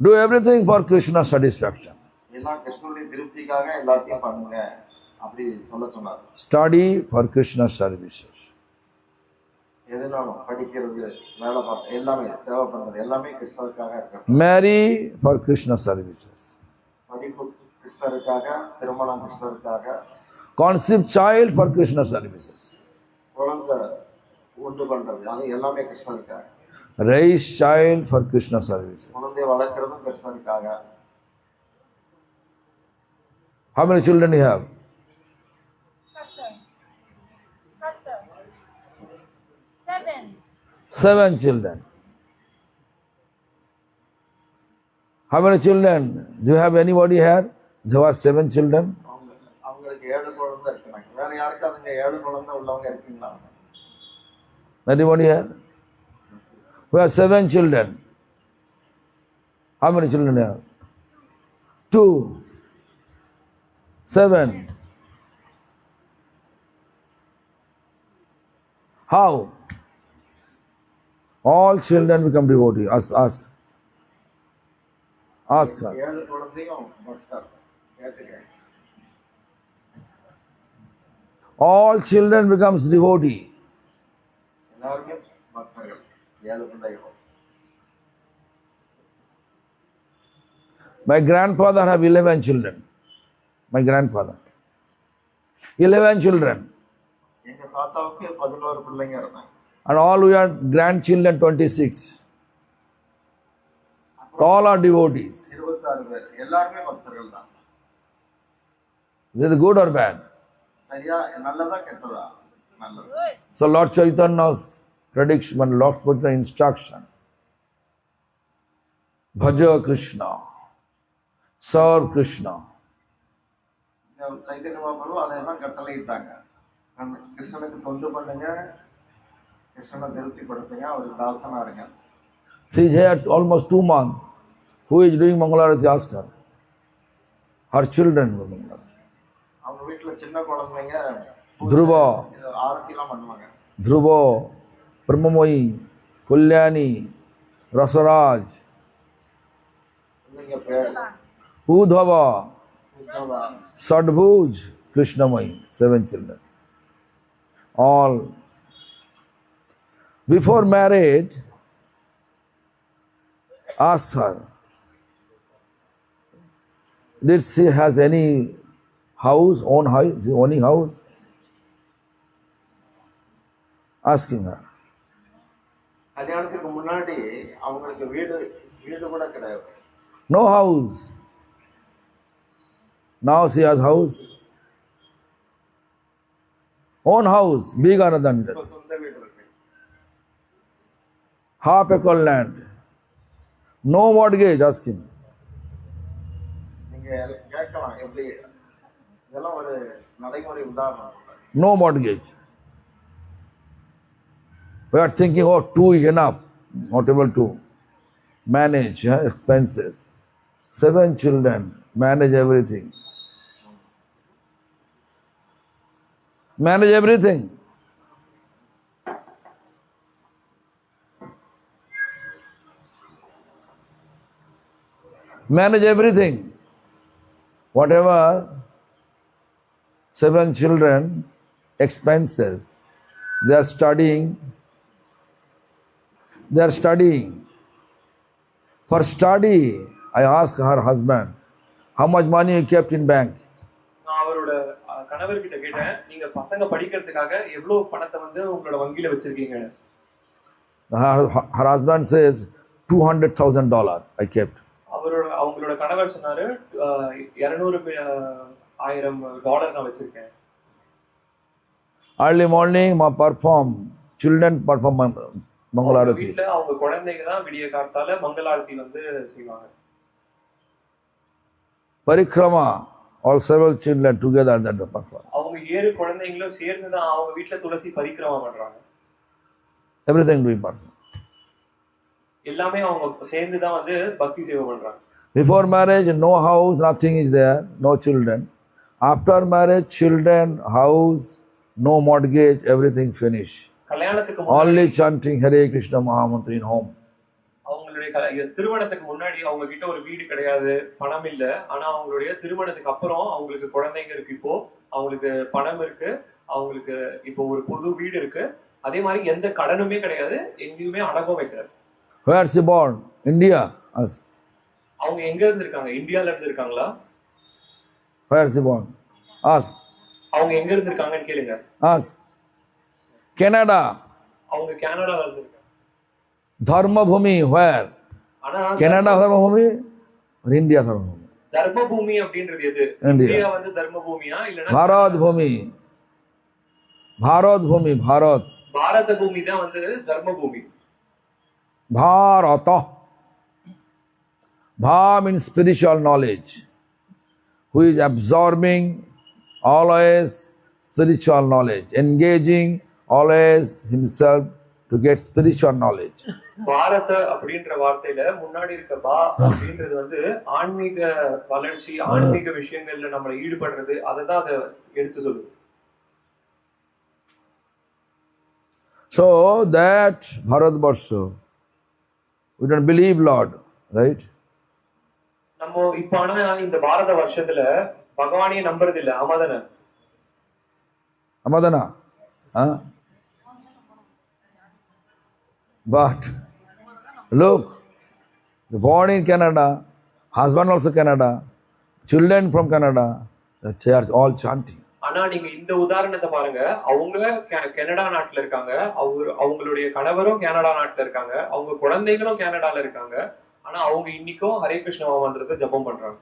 Do everything for Krishna's satisfaction. எல்லாம் கிருஷ்ணனுடைய திருப்திக்காக எல்லாத்தையும் பண்ணுங்க அப்படி சொல்ல சொன்னார். Study for Krishna's services. எதுனாலும் படிக்கிறது, வேலை பார்க்க, எல்லாமே சேவை பண்றது எல்லாமே கிருஷ்ணருக்காக இருக்கு. Marry for Krishna's services. படிப்பு கிருஷ்ணருக்காக, திருமணம் கிருஷ்ணருக்காக. Conceive child for Krishna's services. குழந்தை உண்டு பண்றது அது எல்லாமே கிருஷ்ணருக்காக. Raise child for Krishna's services. குழந்தையை வளர்க்கறதும் கிருஷ்ணருக்காக. How many children you have? Seven children. How many children? Do you have anybody here? There are 7 children. அவங்களுக்கு 7 குழந்தை இருக்காங்க. வேற யாருக்காவது 7 குழந்தை உள்ளவங்க இருக்கீங்களா? Anybody here? We have 7 children. How many children you have? 2. 7. How? All children become devotees. Ask. Ask her. 7 குழந்தையும் பக்தர். கேட்டுக்க. All children becomes devotee. எல்லாருமே பக்தர்கள். 7 பிள்ளைகள். My grandfather have 11 children. My grandfather. 11 children. எங்க தாத்தாவுக்கு 11 பிள்ளைங்க இருந்தாங்க. And all we are grandchildren 26. All are devotees. 26 பேர். எல்லாருமே பக்தர்கள் தான். Is it good or bad? சரியா நல்லதா கெட்டதா? நல்லது. So Lord Chaitanya's prediction, Lord Chaitanya's instruction. Bhaja Krishna. Serve Krishna. Chaitanya Mahaprabhu அதையெல்லாம் கட்டளையிட்டாங்க. கிருஷ்ணனுக்கு தொண்டு பண்ணுங்க, கிருஷ்ணனை திருப்திப்படுத்துங்க, அவருக்கு தாசனா இருங்க. She is here almost 2 months. Who is doing Mangalarati? Ask her. Her children do Mangalarati. அவங்க வீட்டுல சின்ன குழந்தைங்க Dhruva, ஆரத்திலாம் பண்ணுவாங்க. Dhruva, Brahmamoyi, Kulyani, Rasaraj, பிள்ளைங்க பேர் Udhava, Uddawa, Sadbhuj, Krishnamayi, 7 children. All. Before marriage, ask her, did she has any house, own house, owning house? Asking her. கல்யாணத்துக்கு முன்னாடி அவங்களுக்கு வீடு கூட கிடையாது. No house. Now she has house. Own house, bigger than இப்ப this. சொந்த வீடு இருக்கு. Half acre land. No mortgage, ask him. நீங்க கேட்கலாம் எப்படி இதெல்லாம் ஒரு நடைமுறை உதாரணம். No mortgage. We are thinking, oh, 2 is enough. Not able to manage expenses. 7 children, manage everything. Manage everything. Manage everything. Whatever 7 children, expenses. They are studying. For study, I asked her husband, how much money you kept in bank? நான் அவரோட கணவர்கிட்ட கேட்டேன், நீங்க பசங்க படிக்கிறதுக்காக எவ்வளவு பணத்தை வந்து உங்களோட வங்கியில வச்சிருக்கீங்க? Her husband says $200,000 I kept. அவங்களோட கணவர் சொன்னாரு, 200,000 நான் வச்சிருக்கேன். Early morning, children perform Mangalarati. வீட்ல அவங்க குழந்தைங்க தான் விடிய காத்தால மங்களாரதி வந்து செய்வாங்க. Parikrama, all several children together that perform. அவங்க 7 குழந்தைங்களும் சேர்ந்து தான் அவங்க வீட்ல துளசி பரிக்கிரமா பண்றாங்க. Everything doing perform. எல்லாமே அவங்க சேர்ந்து தான் வந்து பக்தி சேவை பண்றாங்க. Before marriage, no house, nothing is there, no children. After marriage, children, house, no mortgage, everything finished. கல்யாணத்துக்கு Only chanting Hare Krishna Mahamantra in home. அவங்களுடைய திருமணத்துக்கு முன்னாடி அவங்க கிட்ட ஒரு வீடு கிடையாது, பணம் இல்ல. ஆனா அவங்களுடைய திருமணத்துக்கு அப்புறம் அவங்களுக்கு குழந்தைங்க இருக்கு, இப்போ அவங்களுக்கு பணம் இருக்கு, அவங்களுக்கு இப்போ ஒரு புது வீடு இருக்கு. அதே மாதிரி எந்த கடனுமே கிடையாது, எங்கேயுமே அடக்கம் வைக்கிறாரு. Where is he born? India? Us. அவங்க எங்க இருந்து இருக்காங்க? இந்தியால இருந்து இருக்காங்களா? Where is he born? Ask. அவங்க எங்க இருந்து இருக்காங்கன்னு கேளுங்க. Ask. Canada. அவங்க கனடால இருந்து இருக்காங்க. Dharmabhumi, where? ஆனா Canada Dharmabhumi or India Dharmabhumi? தர்மபூமி அப்படின்றது எது? India. இந்தியா வந்து தர்மபூமியா இல்லனா Bharat Bhumi. Bharat Bhumi, Bharat. பாரத பூமி தான் வந்து தர்மபூமி. Bharata. Bha means spiritual knowledge. Who is absorbing always spiritual knowledge, engaging always himself to get spiritual knowledge. பாரத அப்படின்ற வார்த்தையில முன்னாடி இருக்க பா அப்படின்றது வந்து ஆன்மீக வளர்ச்சி, ஆன்மீக விஷயங்கள்ல நம்மளை ஈடுபடுறது, அததான் அதை எடுத்து சொல்லுது. So that Bharatvarsha, we don't believe Lord, right? நம்ம இப்ப ஆனா இந்த பாரத வருஷத்துல பகவானையே நம்புறது இல்ல, ஆமாதானே? Amadana? Huh? But look, born in Canada, Husband also Canada. Children from Canada. They are all chanting. ஆனா நீங்க இந்த உதாரணத்தை பாருங்க. அவங்க கனடா நாட்டுல இருக்காங்க. அவங்களுடைய கணவரும் கனடா நாட்டுல இருக்காங்க. அவங்க குழந்தைகளும் கனடால இருக்காங்க. ஆனா அவங்க இன்னைக்கும் ஹரே கிருஷ்ண மந்திரத்தை ஜபம் பண்றாங்க.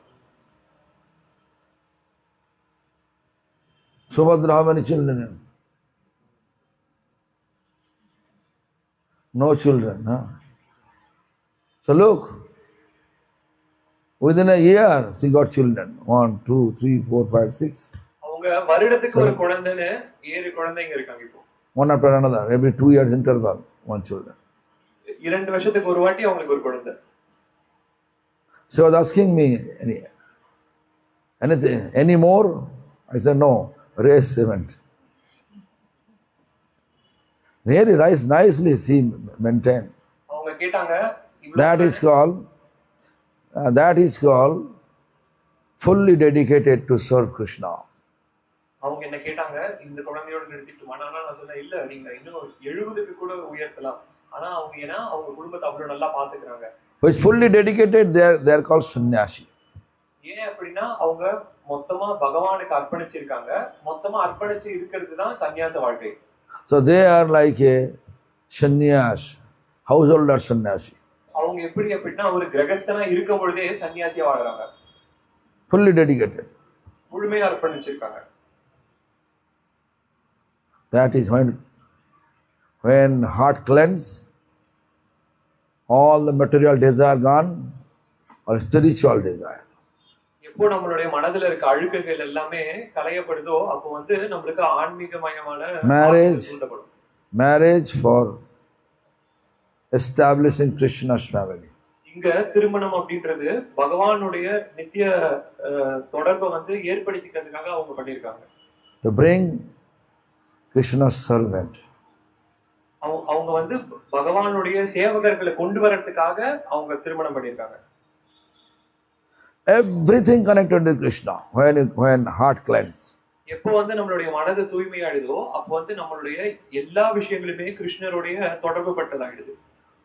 Subhadra, how many children? No children. Huh? So look, within a year, she got children. 1, 2, 3, 4, 5, 6. அவங்க வருடத்துக்கு ஒரு குழந்தைன்னு 7 குழந்தைங்க இருக்காங்க இப்போ. One after another, every 2 years interval, one children. 2 வருஷத்துக்கு ஒரு வாட்டி அவங்களுக்கு ஒரு குழந்தை. She was asking me, anything, any more? I said, no, raise 70. Really nicely she maintained. அவங்க கேட்டாங்க That is called fully dedicated to serve Krishna. அவங்க என்ன கேட்டாங்க, இந்த குழந்தையோட நிறுத்திட்டுமா? நான் சொன்னேன், இல்ல நீங்க இன்னும் 70க்கு கூட உயர்த்தலாம். ஆனா அவங்க குடும்பத்தை அவ்வளவு நல்லா பாத்துக்கிறாங்க. Who is fully dedicated, they are called sannyasi. ஏன் அப்படின்னா அவங்க மொத்தமா பகவானுக்கு அர்ப்பணிச்சிருக்காங்க. மொத்தமா அர்ப்பணிச்சு இருக்கிறது தான் சன்னியாச வாழ்க்கை. So they are like a sannyas, householder sannyasi. அவங்க எப்படி அப்படின்னா ஒரு கிரகஸ்தனா இருக்கும் பொழுதே சன்னியாசியா வாழ்றாங்க. Fully dedicated. முழுமையா அர்ப்பணிச்சிருக்காங்க. That is when heart cleanse, all the material desire gone, or spiritual desire. எப்போ நம்மளுடைய மனதுல இருக்க அழுக்குகள் எல்லாமே களையப்படுதோ அப்போ நம்மளுக்கு ஆன்மீகமயமான marriage for establishing Krishna's family. இங்க திருமணம் அப்படின்றது பகவானுடைய நித்திய தொடர்பை ஏற்படுத்திக்கிறதுக்காக அவங்க பண்ணிருக்காங்க. To bring Krishna's servant. அவங்க பகவானுடைய சேவகர்களை கொண்டு வரதுக்காக அவங்க திருமணம் பண்ணிருக்காங்க. Everything connected to Krishna when heart cleanse. எப்போ நம்மளுடைய மனது தூய்மையாயிடுதோ அப்போ நம்மளுடைய எல்லா விஷயங்களுமே கிருஷ்ணருடைய தொடர்பு பட்டதாயிடுது.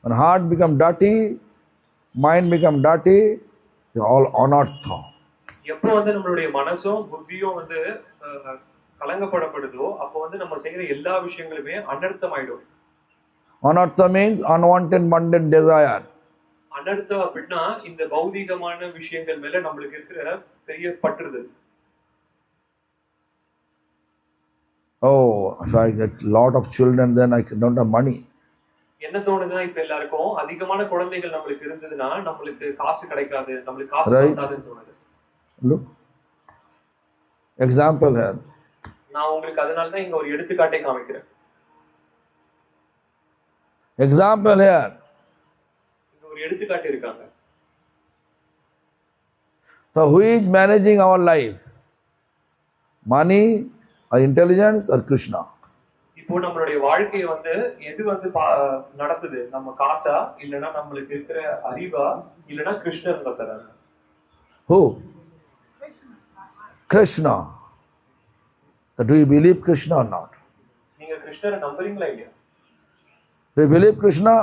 When heart become dirty, mind become dirty, they all anartha. எப்போ நம்மளுடைய மனசும் புத்தியும் கலங்கப்படப்படுதோ அப்போ நம்ம செய்யற எல்லா விஷயங்களுமே அனர்த்தமாயிடும். Anartha means unwanted mundane desire. அனர்த்தம் அப்படின்னா இந்த பௌதிகமான விஷயங்கள் மேல நம்மளுக்கு இருக்கிற பெரிய பற்றுதல். Oh, if I get lot of children, then I don't have money. என்ன தோணுதுன்னா இப்ப எல்லாருக்கும் அதிகமான குழந்தைகள் நம்மளுக்கு இருந்ததுன்னா நம்மளுக்கு காசு கிடைக்காது, நம்மளுக்கு காசு கிடைக்காதுன்னு தோணுது. Look, example here. நான் உங்களுக்கு அதனால தான் இங்க ஒரு எடுத்துக்காட்டை காமிக்கிறேன். Example here. இங்க ஒரு எடுத்துக்காட்டு இருக்காங்க. So who is managing our life? Money or intelligence or Krishna? இப்போ நம்மளுடைய வாழ்க்கையை எது நடத்துது? நம்ம காசா இல்லனா நம்மளுக்கு இருக்கிற அறிவா இல்லனா கிருஷ்ணர் நடத்துறாரு? Who? Krishna. So do you believe Krishna or not? நீங்க கிருஷ்ணரை நம்புறீங்களா இல்லையா? Do you believe Krishna?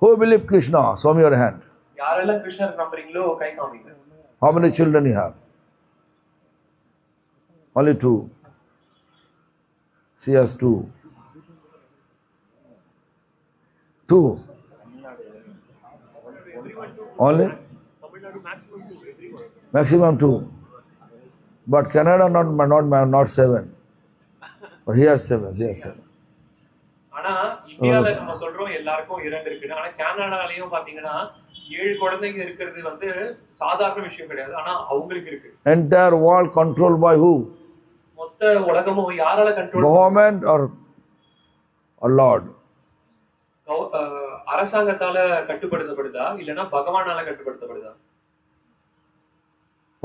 Who believe Krishna? Show me your hand. யாரெல்லாம் கிருஷ்ணரை நம்புறீங்களோ கை காமிங்க. How many children you have? Only 2. She has 2. 2. Only? Maximum 2. But Canada not 7. But he has 7. She has 7. ஆனா இந்தியால நம்ம சொல்றோம் எல்லாருக்கும் 2 இருக்கு. ஆனா கனடாலயும் பாத்தீங்கன்னா 7 குழந்தைங்க இருக்கிறது சாதாரண விஷயம் கிடையாது. ஆனா அவங்களுக்கு இருக்கு. Entire world controlled by who? மொத்த உலகமும் யாரால கண்ட்ரோல்? Government or Lord? அரசாங்கத்தால கட்டுப்படுத்தப்படுதா இல்லனா பகவானால கட்டுப்படுத்தப்படுதா?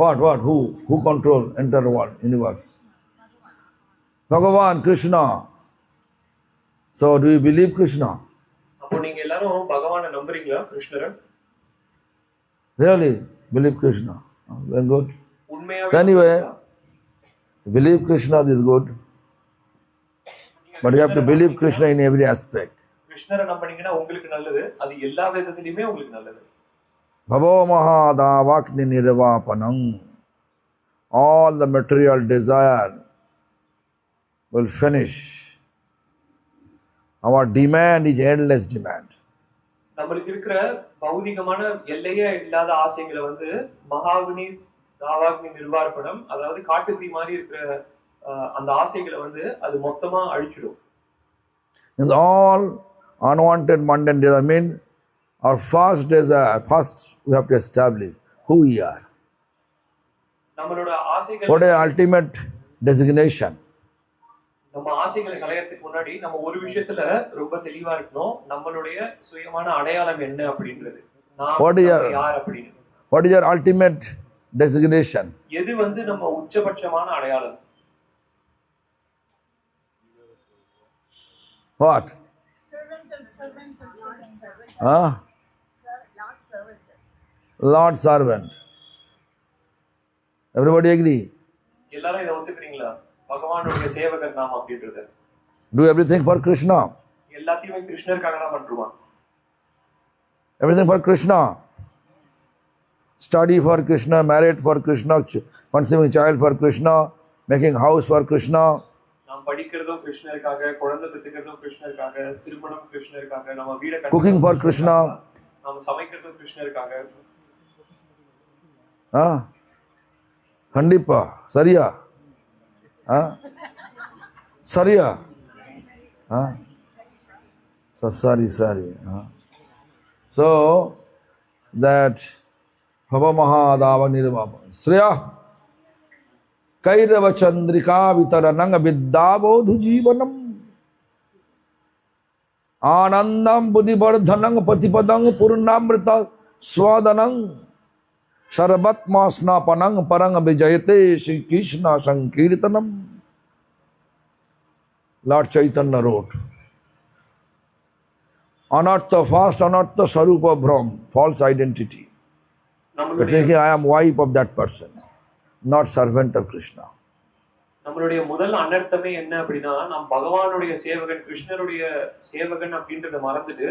What? Who control entire world, universe? Bhagavan, Krishna. So do you believe Krishna? அப்போ நீங்க எல்லாரும் பகவானை நம்புறீங்களா? கிருஷ்ணரை really believe Krishna? Very good. உண்மையாவே Anyway, believe Krishna is good, but you have to believe Krishna in every aspect. கிருஷ்ணரை நம்பினீங்கன்னா உங்களுக்கு நல்லது, அது எல்லா விதத்திலுமே உங்களுக்கு நல்லது. Bhavo Mahadavakni Nirvapanam. All the material desire will finish. Our demand is endless demand. நம்மளுக்கு இருக்கிற பௌதிகமான எல்லையே இல்லாத ஆசைகளை வந்து மகாவினி தாவாக்னி நிர்வார்ப்பணம், அதாவது காட்டுத்தீ மாதிரி இருக்கிற அந்த ஆசைகளை வந்து அது மொத்தமா அழிச்சிடும். It's all unwanted mundane desire. I mean, our first desire, first we have to establish who we are. நம்மளோட ஆசைகள் What is ultimate designation? நம்ம ஆசைகளை களையறதுக்கு முன்னாடி நம்ம ஒரு விஷயத்துல ரொம்ப தெளிவா இருக்கணும். நம்மளுடைய சுயமான அடையாளம் என்ன அப்படின்றது. What is your, யார் அப்படின்னு. what is your ultimate designation? எது வந்து நம்ம உச்சபட்சமான அடையாளம்? What? Servant. Huh? Lord servant. Lord servant. Everybody agree? எல்லாரும் இதை ஒத்துக்கிறீங்களா? பகவானுடைய சேவகர் நாம் அப்படின்றது. Do everything for Krishna. எல்லாத்தையுமே கிருஷ்ணருக்காக தான் பண்றோமா? Everything for Krishna. Study for Krishna, married for Krishna, conceiving child for Krishna, making house for Krishna. நாம் படிக்கிறதும் கிருஷ்ணருக்காக, குழந்தை பெற்றுக்கிறதும் கிருஷ்ணருக்காக, திருமணம் கிருஷ்ணருக்காக, நம்ம வீட Cooking for Krishna. நாம சமைக்கிறதும் கிருஷ்ணருக்காக. கண்டிப்பா சரியா? சரியா? Sorry. So that Bhava Mahadava Nirvama Sriya Kairava Chandrika Vitarananga Viddabodhu Jivanam Anandam Buddhibardhanang Patipadang Purnamrita Swadanang Sarabatma Snapanang Parang Vijayate Shri Krishna Sankirtanam. Lord Chaitanya wrote, Anartha, first Anartha Sarupa Brahm, false identity. You're thinking I am wife of that person, not servant of Krishna. நம்மளுடைய முதல் அனர்த்தமே என்ன அப்படின்னா, நாம் பகவானுடைய சேவகன், கிருஷ்ணருடைய சேவகன் அப்படின்றத மறந்துட்டு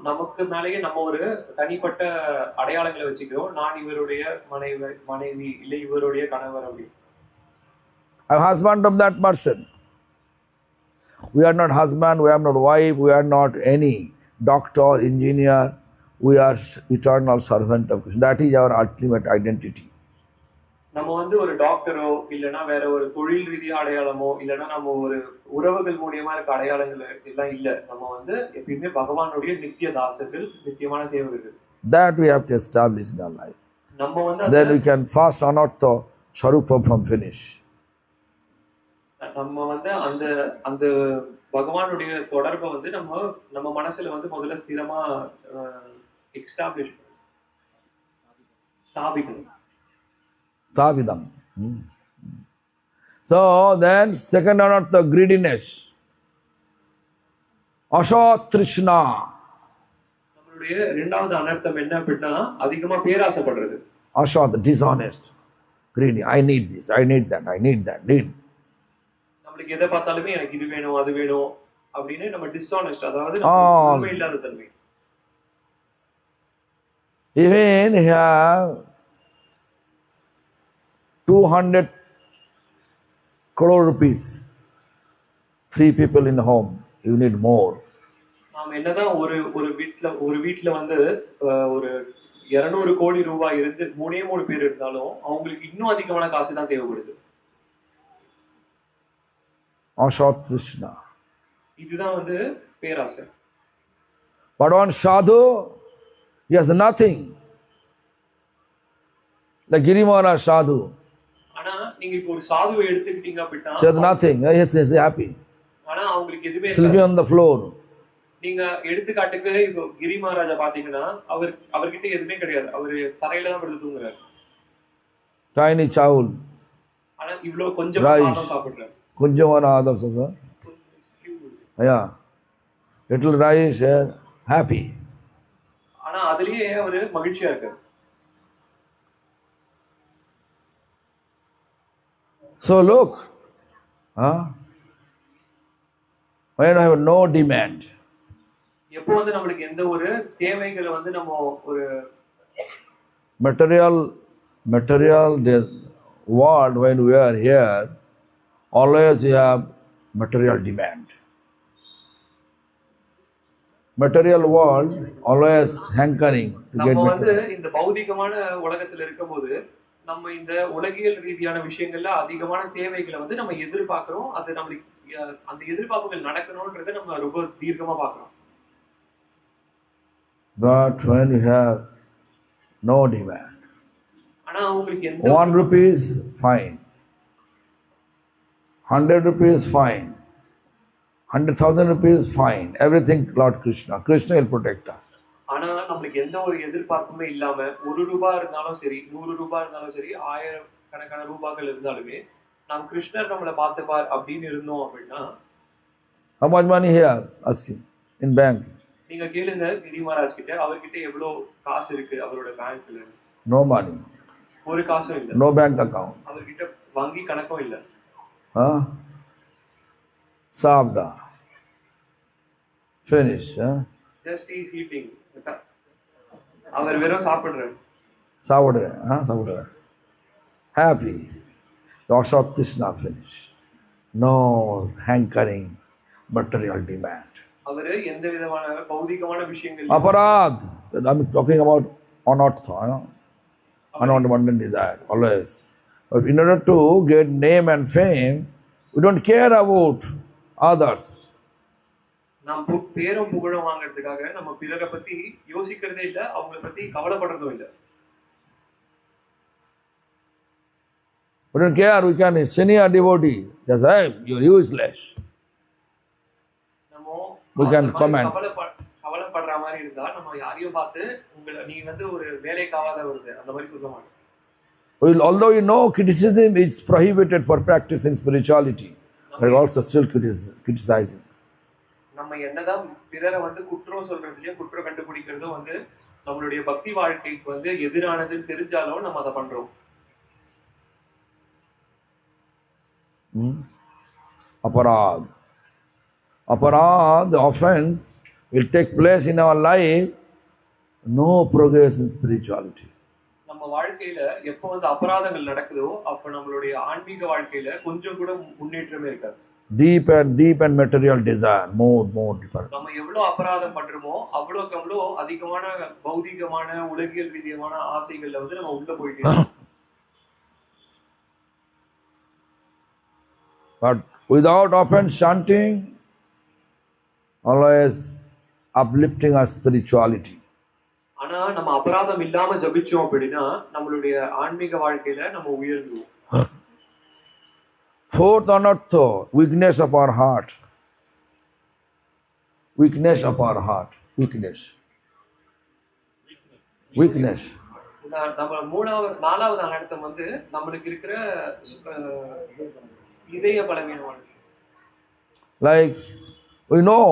நமக்கு மேலேயே நம்ம ஒரு தனிப்பட்ட அடையாளங்களை வச்சுக்கிறோம். நான் இவருடைய மனைவி இல்லை இவருடைய கணவர் அப்படி. I'm husband of that person. We are not husband, we are not wife, we are not any doctor, engineer. We are eternal servant of Krishna. That is our ultimate identity. நம்ம வந்து ஒரு டாக்டரோ இல்லைன்னா வேற ஒரு தொழில் ரீதியா அடையாளமோ இல்லைன்னா நம்ம ஒரு உறவுகள் மூலியமா இருக்க அடையாளங்கள் எல்லாம் இல்ல. நம்ம வந்து எப்பயுமே பகவானுடைய நித்திய தாசர்கள், நித்தியமான சேவகர்கள். That we have to establish in our life. நம்ம வந்து Then we can fast anartha sarupa from finish. நம்ம வந்து அந்த அந்த பகவானுடைய தொடர்பை வந்து நம்ம மனசுல வந்து முதல்ல ஸ்திரமா ஸ்தாபிக்கணும். So then second anartha, greediness. Asat trishna. நம்மளுடைய இரண்டாவது அனர்த்தம் என்ன அப்படின்னா அதிகமா பேராசைப்படுறது. Asat, dishonest, greedy. I need this, I need that, need. நம்மளுக்கு எதை பார்த்தாலுமே எனக்கு இது வேணும் அது வேணும் அப்படின்னு நம்ம டிஸ்ஆனஸ்ட், அதாவது உண்மை இல்லாத தன்மை. Even here 200 crore rupees, 3 people in home, you need more. நாம் என்னதான் ஒரு வீட்ல வந்து ஒரு 200 கோடி ரூபாய் இருந்து 3 பேர் இருந்தாலும் அவங்களுக்கு இன்னும் அதிகமான காசு தான் தேவைப்படுது. Asat Krishna. இதுதான் வந்து பேராசை. But one sadhu, he has nothing. Like Girimara sadhu. ஆனா நீங்க இப்போ ஒரு சாதுவை எடுத்துக்கிட்டீங்க அப்படின்னா He has nothing. Yes, he is happy. ஆனா அவங்களுக்கு எதுவுமே Sleeping on the floor. நீங்க எடுத்துக்காட்டுக்கு இப்போ கிரி மகாராஜா பாத்தீங்கன்னா அவர்கிட்ட எதுவுமே கிடையாது. அவரு தரையில தான் படுத்து தூங்குறாரு. Tiny chaul. ஆனா இவ்வளவு கொஞ்சம் சாதம் சாப்பிடுறாரு. கொஞ்சமான Adam சாப்பிடுறாரு. Yeah. Little rice, happy. ஆனா அதுலயே அவரு மகிழ்ச்சியா இருக்காரு. So look, when I have no demand, எப்போ வந்து நம்மளுக்கு எந்த ஒரு தேவைகளை வந்து நம்ம ஒரு Material world, when we are here, always we have material demand. Material world always hankering to get நம்ம வந்து material. இந்த பௌதிகமான உலகத்துல இருக்கும்போது நம்ம இந்த உலகியல் ரீதியான விஷயங்கள்ல அதிகமான தேவைகளை வந்து நம்ம எதிர்பார்க்கிறோம். அது நம்மளுக்கு அந்த எதிர்பார்ப்புகள் நடக்கணும்ன்றதை நம்ம ரொம்ப தீர்க்கமா பார்க்கிறோம். But when you have no demand, ஆனா உங்களுக்கு எந்த 1 rupees, fine. 100 rupees, fine. 100,000 rupees, fine. Everything Lord Krishna. Krishna will protect us. ஆனா நம்மளுக்கு எந்த ஒரு எதிர்பார்ப்புமே இல்லாம 1 ரூபாய் இருந்தாலும் சரி, 100 ரூபாய் இருந்தாலும் சரி, 1000 கணக்கான ரூபாய்கள் இருந்தாலுமே நாம் கிருஷ்ணர் நம்மளை பார்த்துப்பார் அப்படின்னு இருந்தோம் அப்படின்னா, How much money he has? Ask him. In bank. நீங்க கேளுங்க கிரி மகாராஜ் கிட்ட, அவர்கிட்ட எவ்வளவு காசு இருக்கு அவரோட பேங்க்ல. No money. ஒரு காசும் இல்ல. No bank account. அவர்கிட்ட வங்கி கணக்கும் இல்ல. Huh? Savda. Finish. Huh? Just he is eating. அவர் வெறும் சாப்பிடுறாரு. Savda. Huh? Savda. Happy. Lots of Krishna finish. No hankering material demand. அவரு எந்த விதமான பௌதிகமான விஷயங்கள் Aparad. I'm talking about anartha. Unwanted desire. Always. But in order to get name and fame, we don't care about others. நாம் பேரும் புகழும் வாங்குறதுக்காக நம்ம பிறரை பத்தி யோசிக்கிறதே இல்ல, அவங்கள பத்தி கவலைப்படுறதும் இல்ல. We don't care. We can senior devotee. Just say, you're useless. We can comment. கவலைப்படுற மாதிரி இருந்தா நம்ம யாரையும் பார்த்து நீ வந்து ஒரு வேலைக்காவாத வருது அந்த மாதிரி சொல்ல மாட்டோம். Well, although you know criticism is prohibited for practicing spirituality, but also still criticizing. நம்ம என்னதான் பிறரை வந்து குற்றம் சொல்றதுலயும் குற்றம் கண்டுபிடிக்கிறதும் வந்து நம்மளுடைய பக்தி வாழ்க்கைக்கு வந்து எதிரானதுன்னு தெரிஞ்சாலும் நம்ம அதை பண்றோம். Aparad. Aparad, the offense, will take place in our life, no progress in spirituality. நம்ம வாழ்க்கையில எப்போ வந்து அபராதங்கள் நடக்குதோ அப்ப நம்மளுடைய ஆன்மீக வாழ்க்கையில கொஞ்சம் கூட முன்னேற்றமே இருக்காது. Deep and material desire, more deeper. நம்ம எவ்வளவு அபராதம் பண்றோமோ அவ்வளவுக்கு அவ்வளவு அதிகமான பௌதிகமான உலகியல் ரீதியான ஆசைகள்ல வந்து நம்ம உள்ள போயிட்டே. But without offense chanting, always uplifting our spirituality. ஆனா நம்ம அபராதம் இல்லாம ஜபிச்சோம் அப்படின்னா நம்மளுடைய ஆன்மீக வாழ்க்கையில நம்ம உயர்ந்துவோம். Fourth anartha, weakness of our heart. Weakness of our heart. Weakness. நம்ம நாலாவது அனர்த்தம் வந்து நம்மளுக்கு இருக்கிற இதய பலவீனம். Like we know,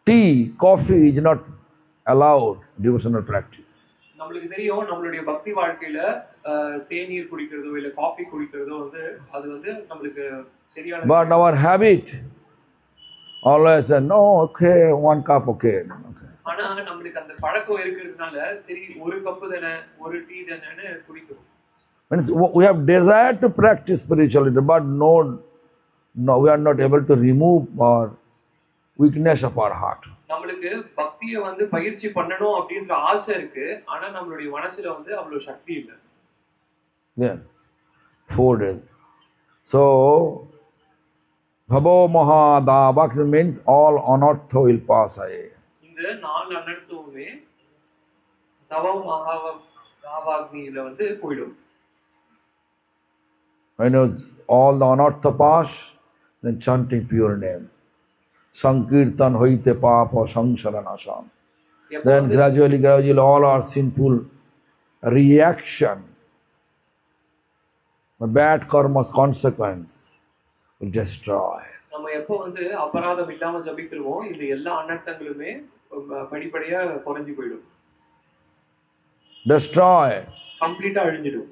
tea, coffee is not allowed devotional practice. நம்மளுக்கு தெரியும் நம்மளுடைய பக்தி வாழ்க்கையில தேநீர் குடிக்கிறதோ இல்ல காஃபி குடிக்கிறதோ வந்து அது வந்து நம்மளுக்கு சரியான. But our habit always say, no, okay, 1 cup, okay. ஆனா நம்மளுக்கு அந்த பழக்கம் இருக்கிறதுனால சரி ஒரு கப்பு தானே ஒரு டீ தானேன்னு குடிக்கிறோம். Means we have desire to practice spirituality, but no, we are not able to remove our weakness of our heart. நம்மளுக்கு பக்தியை வந்து பயிற்சி பண்ணணும் அப்படின்ற ஆசை இருக்கு, ஆனா நம்மளுடைய மனசுல வந்து அவ்வளவு சக்தி இல்லை. Yeah, 4 days. So, Bhavo Mahadavak means all anartha will pass away. இந்த 4 அனர்த்தமுமே தவ மகாவாக்னியில வந்து போயிடும். When all the anartha pass, then chanting pure name. Sankirtan hoite papa sangsharanasam. Then gradually all our sinful reaction, bad karma's consequence will destroy. நம்ம எப்போ வந்து அபராதம் இல்லாம ஜபிக்கிறோமோ இந்த எல்லா அனர்த்தங்களுமே படிப்படியா குறைஞ்சு போயிடும். Destroy. கம்ப்ளீட்டா அழிஞ்சிடும்.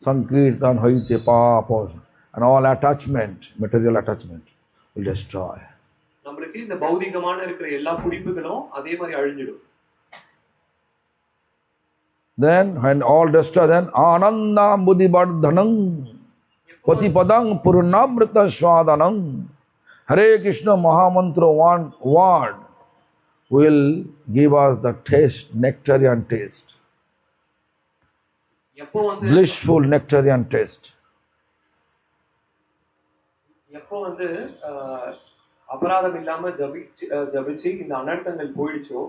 Sankirtan hoite papa, and all attachment, material attachment will destroy. நம்மளுக்கு இந்த பௌதிகமான இருக்கிற எல்லா பிடிப்புகளும் அதே மாதிரி அழிஞ்சிடும். Then when all destroy, then Anandam Buddhivardhanam Patipadang Purnamrita Swadanam. Hare Krishna Mahamantra one word will give us the taste, nectarian taste, எப்போ வந்து blissful nectarian taste. எப்போ வந்து அபராதம் இல்லாம ஜபிச்சு இந்த அனர்த்தங்கள் போயிடுச்சோ,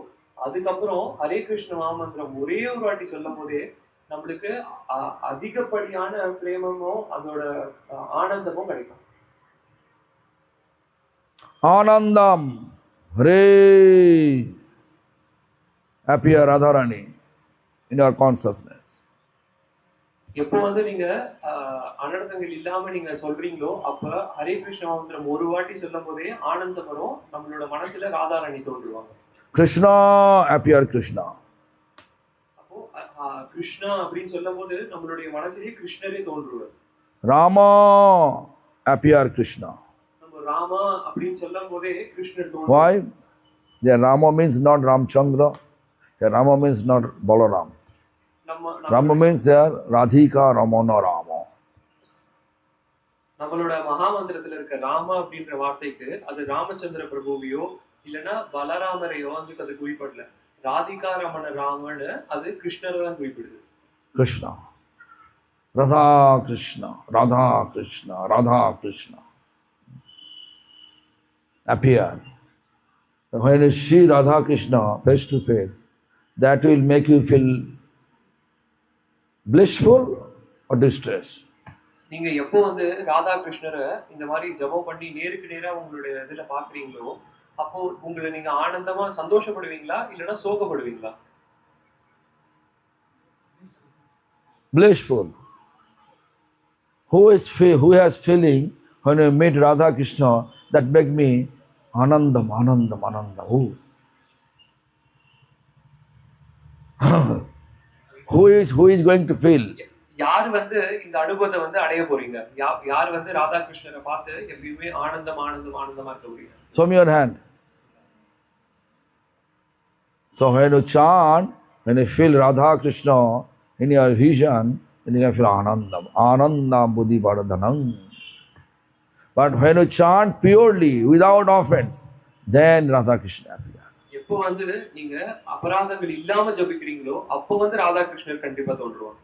அதுக்கப்புறம் ஹரே கிருஷ்ண மகாமந்திரம் ஒரே ஒரு வாட்டி சொல்லும் போதே நம்மளுக்கு அதிகப்படியான பிரேமமும் அதோட ஆனந்தமும் கிடைக்கும். Anandam Hare appear Radharani in your consciousness. எப்போ வந்து நீங்க அனர்த்தங்கள் இல்லாம நீங்க சொல்றீங்களோ, அப்ப ஹரே கிருஷ்ண மந்திரம் ஒரு வாட்டி சொல்லும் போதே ஆனந்தம் வரும். நம்மளோட மனசுல ராதாராணி தோன்றுவாங்க. Krishna appear Krishna. அப்போ கிருஷ்ணா அப்படின்னு சொல்லும் போது நம்மளுடைய மனசுலயே கிருஷ்ணரே தோன்றுவார். Rama appear Krishna. நம்ம ராமா அப்படின்னு சொல்லும் போதே கிருஷ்ணர் தோன்றுவார். Why? The Rama means not Ramchandra. The Rama means not Balaram. Rama means there Radhika Ramana Rama. நம்மளோட மகாமந்திரத்துல இருக்க ராமா அப்படின்ற வார்த்தைக்கு அது ராமச்சந்திர பிரபுவையோ இல்லைன்னா பலராமரையோ வந்து அது குறிப்பிடல. ராதிகா ரமண ராமன்னு அது கிருஷ்ணரை தான் குறிப்பிடுது. Krishna. Radha Krishna. Radha Krishna. Radha Krishna. Appear. When you see Radha Krishna face to face, that will make you feel blissful or distressed. நீங்க எப்போ வந்து ராதா கிருஷ்ணரை இந்த மாதிரி ஜபம் பண்ணி நேருக்கு நேரா உங்களுடைய இதுல பாக்குறீங்களோ, அப்போ உங்களை நீங்க ஆனந்தமா சந்தோஷப்படுவீங்களா இல்லைன்னா சோகப்படுவீங்களா? Blissful. Who has feeling when you meet Radha Krishna that make me Anandam, Anandam, Anandam. Who is going to feel? யார் வந்து இந்த அனுபவத்தை வந்து அடைய போறீங்க? யார் வந்து ராதா கிருஷ்ணரை பார்த்து எப்பயுமே ஆனந்தம் ஆனந்தம் ஆனந்தமா இருக்க போறீங்க? Show me your hand. So when you chant, when you feel Radha Krishna in your vision, then you can feel Anandam, Anandam Buddhi Vardhanam. But when you chant purely, without offense, then Radha Krishna appears. எப்போ வந்து நீங்க அபராதங்கள் இல்லாம ஜபிக்கிறீங்களோ, அப்போ வந்து ராதா கிருஷ்ணர் கண்டிப்பா தோன்றுவாங்க.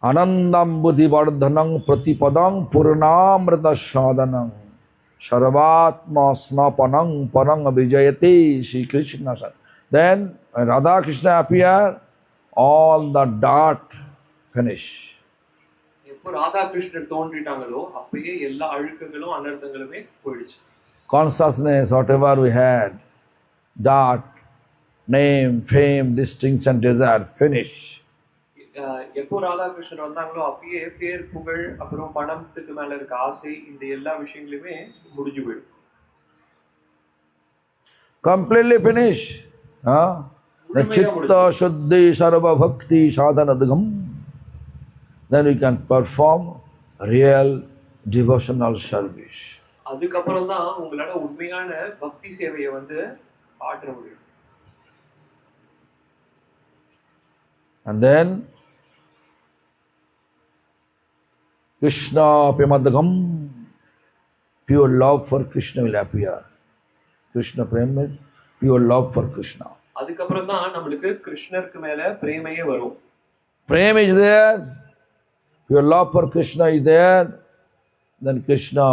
Anandam Buddhi Vardhanam Pratipadam Purnamrita Sadhanam Sarvatma Snapanam Parang Vijayate Shri Krishna. Then when Radha Krishna appear, all the dart finish. எப்போ ராதா கிருஷ்ணர் தோன்றிட்டாங்களோ அப்பயே எல்லா அழுக்குகளும் அனர்த்தங்களுமே போயிடுச்சு. Consciousness, whatever we had, dart, name, fame, distinction, desire, finish. எப்போ ராதா கிருஷ்ணர் வந்தாங்களோ அப்பயே பேர் புகழ் அப்புறம் பணத்துக்கு மேல இருக்க ஆசை இந்த எல்லா விஷயங்களுமே முடிஞ்சு போயிடும். Completely finish. The chitta shuddhi sarva bhakti sadhanadgam. Then we can perform real devotional service. அதுக்கப்புறம் தான் உங்களால உண்மையான பக்தி சேவையை வந்து ஆற்ற முடியும். And then Krishna Premadagam, pure love for Krishna will appear. Krishna Prem is pure love for Krishna. அதுக்கப்புறம் தான் நம்மளுக்கு கிருஷ்ணருக்கு மேல பிரேமையே வரும். Prem is there, pure love for Krishna is there, then Krishna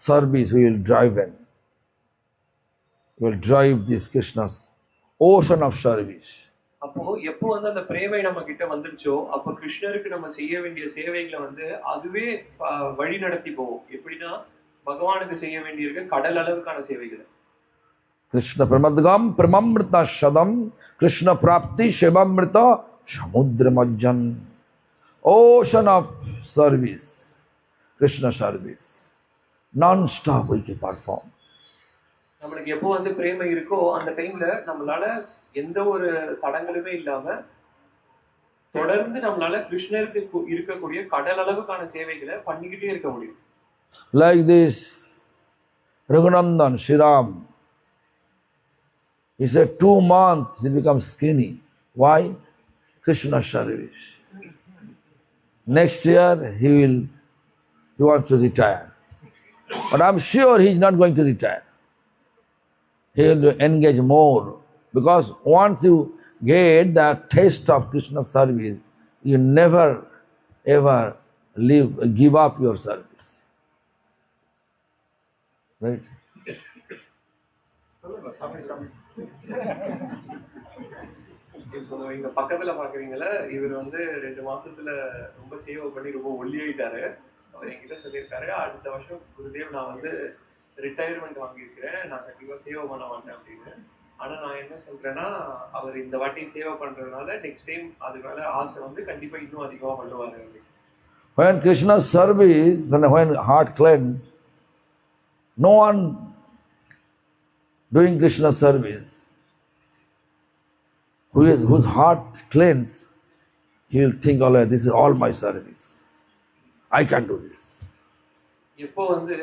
service we will drive in. We will drive this Krishna's ocean of service. அப்போ எப்போ வந்து அந்த பிரேமை நம்ம கிட்ட வந்துருச்சோ அப்போ கிருஷ்ணருக்கு நம்ம செய்ய வேண்டிய சேவைகளை வந்து அதுவே வழி நடத்தி போவோம். எப்படின்னா பகவானுக்கு செய்ய வேண்டியிருக்க கடல் அளவுக்கான சேவைகளை. Krishna Pramadgam Pramamrita Shadam Krishna Prapti Shivamrita Samudra Majjan. Ocean of service, Krishna service. Non-stop we can perform. நம்மளுக்கு எப்போ வந்து பிரேமை இருக்கோ அந்த டைம்ல நம்மளால எந்த ஒரு தடங்களுமே இல்லாம தொடர்ந்து நம்மளால கிருஷ்ணருக்கு இருக்கக்கூடிய கடல் அளவுக்கான சேவைகளை பண்ணிக்கிட்டே இருக்க முடியும். Like this, Raghunandan, Shriram. He said 2 months he becomes skinny. Why? Krishna service. Next year he wants to retire. But I'm sure he's not going to retire. He will engage more. Because once you get the taste of Krishna service, you never ever give up your service. Right? இப்போ இங்க பக்கத்துல பாக்குறீங்கல்ல, இவர் வந்து 2 மாசத்துல ரொம்ப சேவை பண்ணி ரொம்ப ஒல்லியாயிட்டாரு. அவர் என்கிட்ட சொல்லியிருக்காரு, அடுத்த வருஷம் குருதேவ் நான் வந்து ரிட்டையர்மெண்ட் வாங்கியிருக்கிறேன், நான் கண்டிப்பா சேவை பண்ண மாட்டேன் அப்படின்னு. ஆனா நான் என்ன சொல்றேன்னா, அவர் இந்த வாட்டி சேவை பண்றதுனால நெக்ஸ்ட் டைம் அது மேல ஆசை வந்து கண்டிப்பா இன்னும் அதிகமா பண்ணுவாரு அப்படின்னு. When Krishna's service, when heart cleanse, no one doing Krishna's service, whose heart cleanse, he will think, oh, this is all my service. I can do this. எப்போ வந்து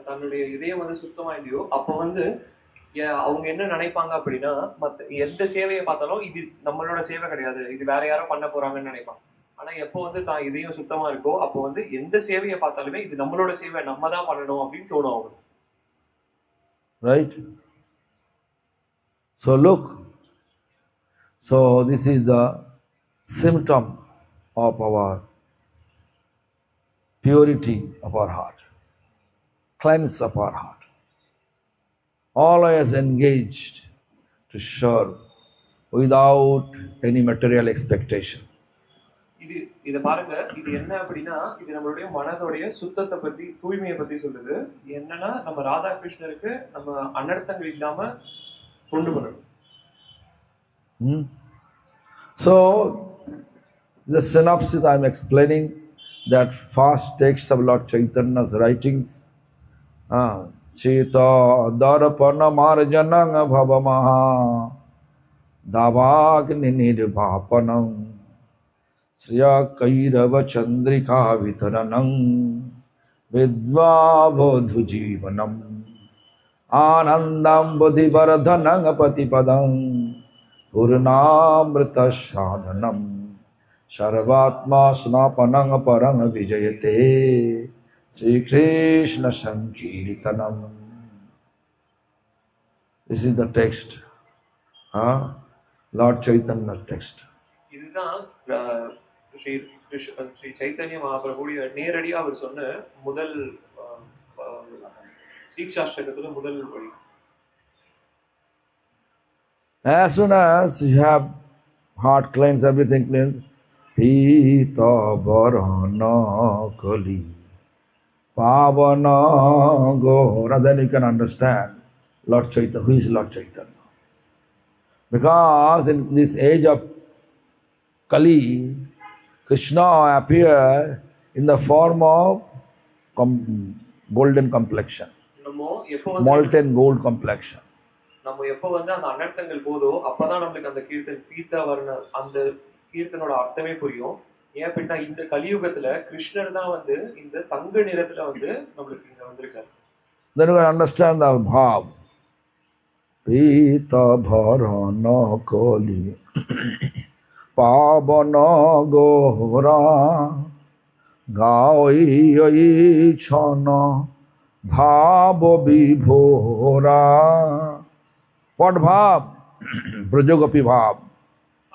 தன்னுடைய இதயம் வந்து சுத்தமா இல்லையோ, அப்போ வந்து அவங்க என்ன நினைப்பாங்க அப்படின்னா, மத்த எந்த சேவையை பார்த்தாலும் இது நம்மளோட சேவை கிடையாது, இது வேற யாரோ பண்ண போறாங்கன்னு நினைப்பாங்க. ஆனா எப்போ வந்து தான் இதயம் சுத்தமா இருக்கோ, அப்போ வந்து எந்த சேவையை பார்த்தாலுமே இது நம்மளோட சேவை, நம்ம தான் பண்ணணும் அப்படின்னு தோணும் அவங்களுக்கு. Right? So look, so this is the symptom of our purity of our heart, cleanse of our heart. Always engaged to serve without any material expectation. இத பாருங்க, இது என்ன அப்படின்னா, இது நம்மளுடைய மனதோடைய சுத்தத்தை பத்தி, தூய்மையை பத்தி சொல்லுது. என்னன்னா, நம்ம ராதா கிருஷ்ணருக்கு நம்ம அனர்த்தங்கள் இல்லாம கொண்டு வரணும். So the synopsis I am explaining, that first text of Lord Chaitanya's writings, Chita darapana marjanang bhavamaha davagni nirbhapanam Sriya kairava chandrika vitaranam vidvabodhu jivanam Anandam bodhivardhanam patipadam Purnamrita sadhanam Sarvatma snapanam parang vijayate Sri Krishna Sankirtanam. This is the text. Lord Chaitanya text. இதுதான் ஸ்ரீ சைத்தன்ய மகாபிரபுடைய நேரடியா அவர் சொன்ன முதல் சீக்ஷாஷ்டகத்துல முதல் வழி. As soon as you have heart cleansed, everything cleansed, Pita Varana Kali Pavana Gora, then you can understand Lord Chaitanya. Who is Lord Chaitanya? Because in this age of Kali, Krishna appeared in the form of golden complexion, molten gold complexion. நம்ம எப்போ வந்து அந்த அனர்த்தங்கள் போதோ அப்பதான் நம்மளுக்கு அந்த கீர்த்தன் பீத்தா வர்ண அந்த கீர்த்தனோட அர்த்தமே புரியும். ஏன் அப்படின்னா இந்த கலியுகத்துல கிருஷ்ணர் தான் வந்து இந்த தங்க நிறத்துல வந்து நம்மளுக்கு இங்க வந்திருக்காரு. Then you can understand the bhav. Pita bharana kali pavana gora gaoi chana bhava vibhora. What bhav? Brajagopi bhav.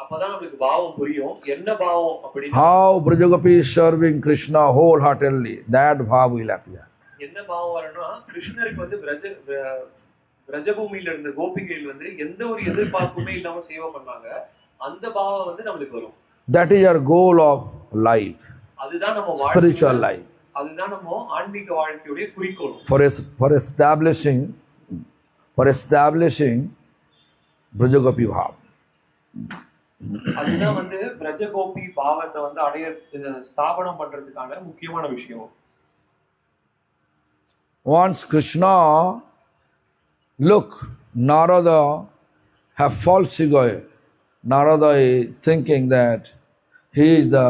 அப்பதான் நம்மளுக்கு பாவம் புரியும். என்ன பாவம் அப்படின்னா, how Brajagopi is serving Krishna wholeheartedly, that bhav will appear. என்ன பாவம் வரணும்னா, கிருஷ்ணருக்கு வந்து பிரஜபூமியில இருந்த கோபிகைகள் வந்து எந்த ஒரு எதிர்பார்ப்புமே இல்லாம சேவை பண்ணாங்க, அந்த பாவம் வந்து நம்மளுக்கு வரும். That is your goal of life, அதுதான் நம்ம spiritual life, அதுதான் நம்ம ஆன்மீக வாழ்க்கையுடைய குறிக்கோள். for establishing Brajagopi bhav. அதுதான் வந்து பிரஜகோபி பாவத்தை வந்து ஸ்தாபனம் பண்றதுக்கான முக்கியமான விஷயம். Once Krishna, look, Narada have false ego. Narada is thinking that he is the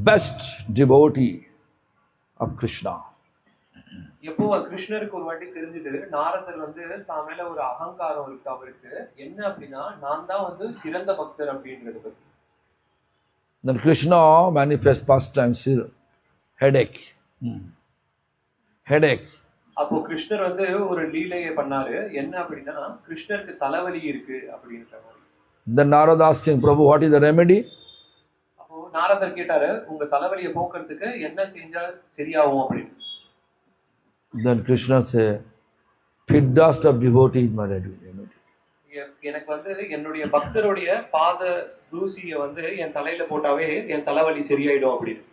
best devotee of Krishna. எப்போ கிருஷ்ணருக்கு ஒரு வாட்டி தெரிஞ்சது, நாரதர் வந்து தான் மேல ஒரு அகங்காரம் இருக்கு அவருக்கு. என்ன அப்படின்னா, நான் தான் வந்து சிறந்த பக்தர் அப்படின்றது பத்தி. Then Krishna manifests first time headache. Headache. அப்போ கிருஷ்ணர் வந்து ஒரு லீலையை பண்ணாரு. என்ன அப்படின்னா, கிருஷ்ணருக்கு தலைவலி இருக்கு அப்படின்ற மாதிரி. Then Narada asking, Prabhu, what is the remedy? அப்போ நாரதர் கேட்டாரு, உங்க தலைவலியை போக்குறதுக்கு என்ன செஞ்சா சரியாகும் அப்படின்னு. Then Krishna said, pit dust of devotee is my remedy. எனக்கு வந்து என்னுடைய பக்தருடைய பாத தூசியை வந்து என் தலையில போட்டாவே என் தலைவலி சரியாயிடும் அப்படின்னு.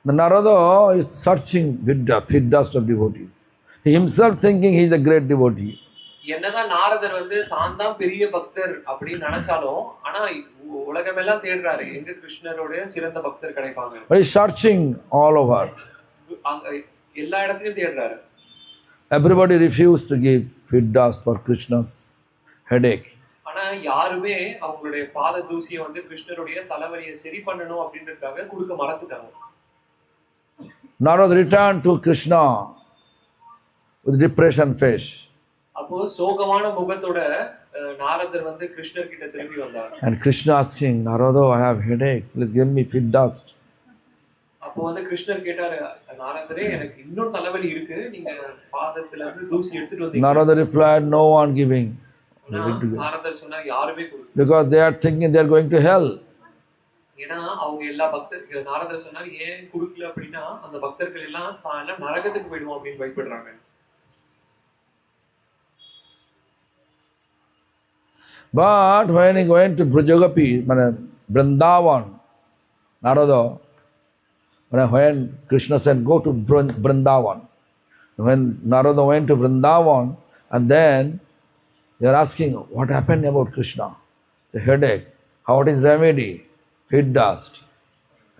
The Narada is searching pit dust of devotees. He himself thinking he is a great devotee. என்னதான் நாரதர் வந்து தான் தான் பெரிய பக்தர் அப்படின்னு நினைச்சாலும், ஆனா உலகமெல்லாம் தேடுறாரு எங்க கிருஷ்ணருடைய சிறந்த பக்தர் கிடைப்பாங்க. But he is searching all over. அங்க எல்லா இடத்துலயும் தேடுறாரு. Everybody refused to give pit dust for Krishna's headache. ஆனா யாருமே அவங்களுடைய பாத தூசியை வந்து கிருஷ்ணருடைய தலைவலியை சரி பண்ணணும் அப்படின்றதுக்காக கொடுக்க மறந்துட்டாங்க. Narada returned to Krishna with depression face. அப்போ சோகமான முகத்தோட நாரதர் வந்து கிருஷ்ணர் கிட்ட திரும்பி வந்தார். And Krishna asking, Narada, I have headache, please give me pit dust. அப்போ வந்து கிருஷ்ணர் கேட்டாரு, நாரதரே எனக்கு இன்னும் தலைவலி இருக்கு, நீங்க பாதத்துல இருந்து தூசி எடுத்துட்டு வந்தீங்க. Narada replied, no one giving. நாரதர் சொன்னா யாருமே கொடுக்கல. Because they are thinking they are going to hell. ஏன்னா அவங்க எல்லா பக்தர்கள், நாரதர் சொன்னாரு ஏன் கொடுக்கல அப்படின்னா, அந்த பக்தர்கள் எல்லாம் தான் எல்லாம் நரகத்துக்கு போயிடுவோம் அப்படின்னு பயப்படுறாங்க. But when he went to Brajagapi, Vrindavan, Narada, when Krishna said, go to Vrindavan. When Narada went to Vrindavan, and then they are asking, what happened about Krishna? The headache. How it is remedy? Pit dust.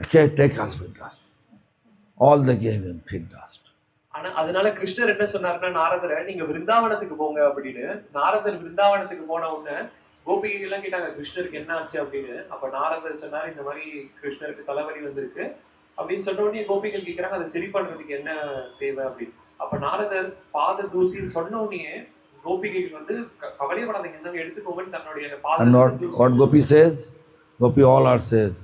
Okay, take us pit dust. All they gave him pit dust. ஆனா அதனால கிருஷ்ணர் என்ன சொன்னாருன்னா, நாரதரை நீங்க விருந்தாவனத்துக்கு போங்க அப்படின்னு. நாரதர் விருந்தாவனத்துக்கு போன உடனே கோபிகைகள் எல்லாம் கேட்டாங்க கிருஷ்ணருக்கு என்ன ஆச்சு அப்படின்னு. அப்ப நாரதர் சொன்னாரு, இந்த மாதிரி கிருஷ்ணருக்கு தலைவலி வந்திருக்கு அப்படின்னு சொன்ன உடனே கோபிகள் கேட்கிறாங்க, அதை சரி பண்றதுக்கு என்ன தேவை அப்படின்னு. அப்ப நாரதர் பாத தூசின்னு சொன்ன உடனே கோபிகைகள் வந்து கவலைப்படாதீங்க, எடுத்துக்கோங்கன்னு தன்னுடைய பாத. What Gopi says? Gopi all are says,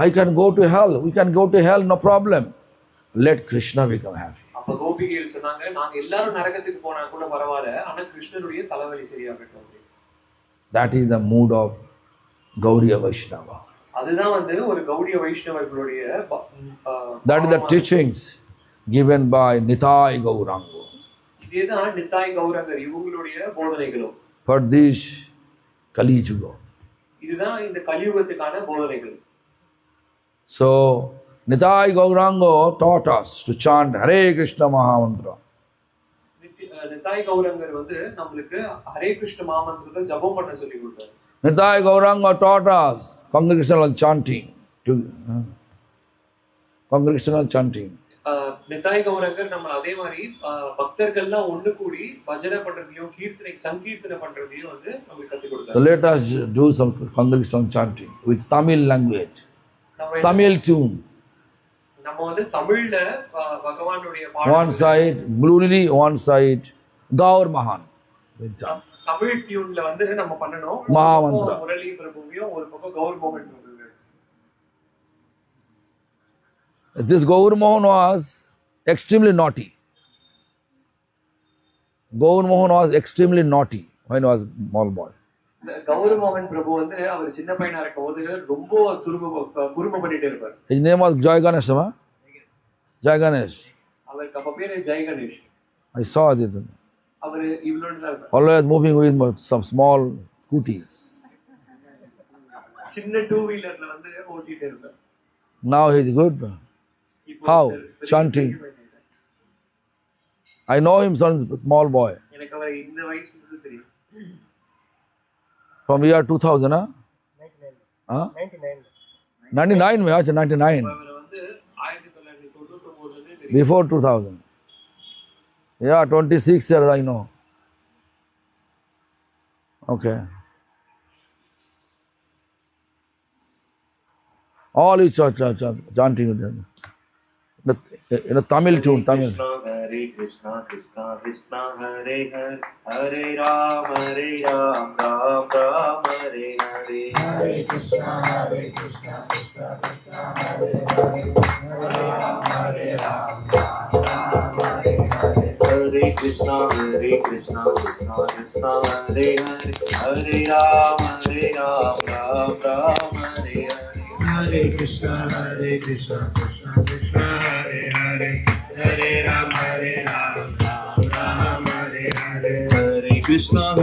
I can go to hell. We can go to hell, no problem. Let Krishna become happy. அப்ப கோபிகைகள் சொன்னாங்க, நாங்க எல்லாரும் நரகத்துக்கு போனா கூட பரவாயில்ல, ஆனா கிருஷ்ணருடைய தலைவலி சரியாகட்டும். That is the mood of Gaudiya Vaishnava. அதுதான் வந்து ஒரு Gaudiya வைஷ்ணவர்களுடைய That is the teachings given by Nitai Gauranga. இதேதான் நித்தாய் கௌரங்கர் இவங்களுடைய போதனைகளும். For this Kali Yuga. இதுதான் இந்த கலியுகத்துக்கான போதனைகள். So Nitai Gauranga taught us to chant Hare Krishna Mahamantra. நித்தாய் கௌரங்கர் வந்து நம்மளுக்கு ஹரே கிருஷ்ண மகாமந்திரத்தை ஜபம் பண்ண சொல்லி கொடுத்தாரு. Nitai Gauranga taught us congregational chanting. Congregational chanting. நித்தாய் கௌரங்கர் நம்ம அதே மாதிரி பக்தர்கள்லாம் ஒண்ணு கூடி பஜனை பண்றதையும் சங்கீர்த்தனை பண்றதையும் வந்து நமக்கு கற்றுக் கொடுத்தாரு. So let us do some congregational chanting with Tamil language, Tamil tune. நம்ம வந்து தமிழ்ல பகவானுடைய one side Glurili, one side Gaur Mahan. Tamil டியூன்ல வந்து நம்ம பண்ணணும். மகாமந்திரா முரளி பிரபுவையும் ஒரு பக்கம் கௌர் மோகன் பிரபு. This Gaur Mohan was extremely naughty. Gaur Mohan was extremely naughty when he was small boy. Kaur மோகன் பிரபு வந்து அவர் சின்ன பையனா இருக்கும்போது ரொம்ப குறும்பு பண்ணிட்டே இருப்பார். His name was Jai Ganesh, huh? Jai Ganesh. அவருக்கு அப்ப பேரு Jai Ganesh. I saw this. அவர் இவ்வளவு தான் இருப்பார். Always moving with some small scooty. சின்ன டூ வீலர்ல வந்து ஓட்டிட்டே இருப்பார். Now he is good. How? Chanting. I know him since small boy. எனக்கு அவர் இந்த வயசுல தெரியும். From year 2000, huh? 99. Huh? 99. 99, mein, acha 99. அவர் வந்து 1999 Before 2000. Yeah, 26 years I know. Okay. All is chanting with them. In a Tamil tune, Tamil. Hare Krishna, Krishna Krishna, Hare Hare, Hare Ram, Ram Ram, Hare Hare. Hare Krishna, Krishna Krishna, Hare Hare, Hare Ram, Ram Hare Hare. Hare Krishna, Krishna Krishna, Hare Hare, Hare Ram, Ram Ram, Hare Hare. Hare Krishna, Krishna Krishna, Hare Hare, Hare Ram, Ram Ram, Hare Hare. Hare Krishna.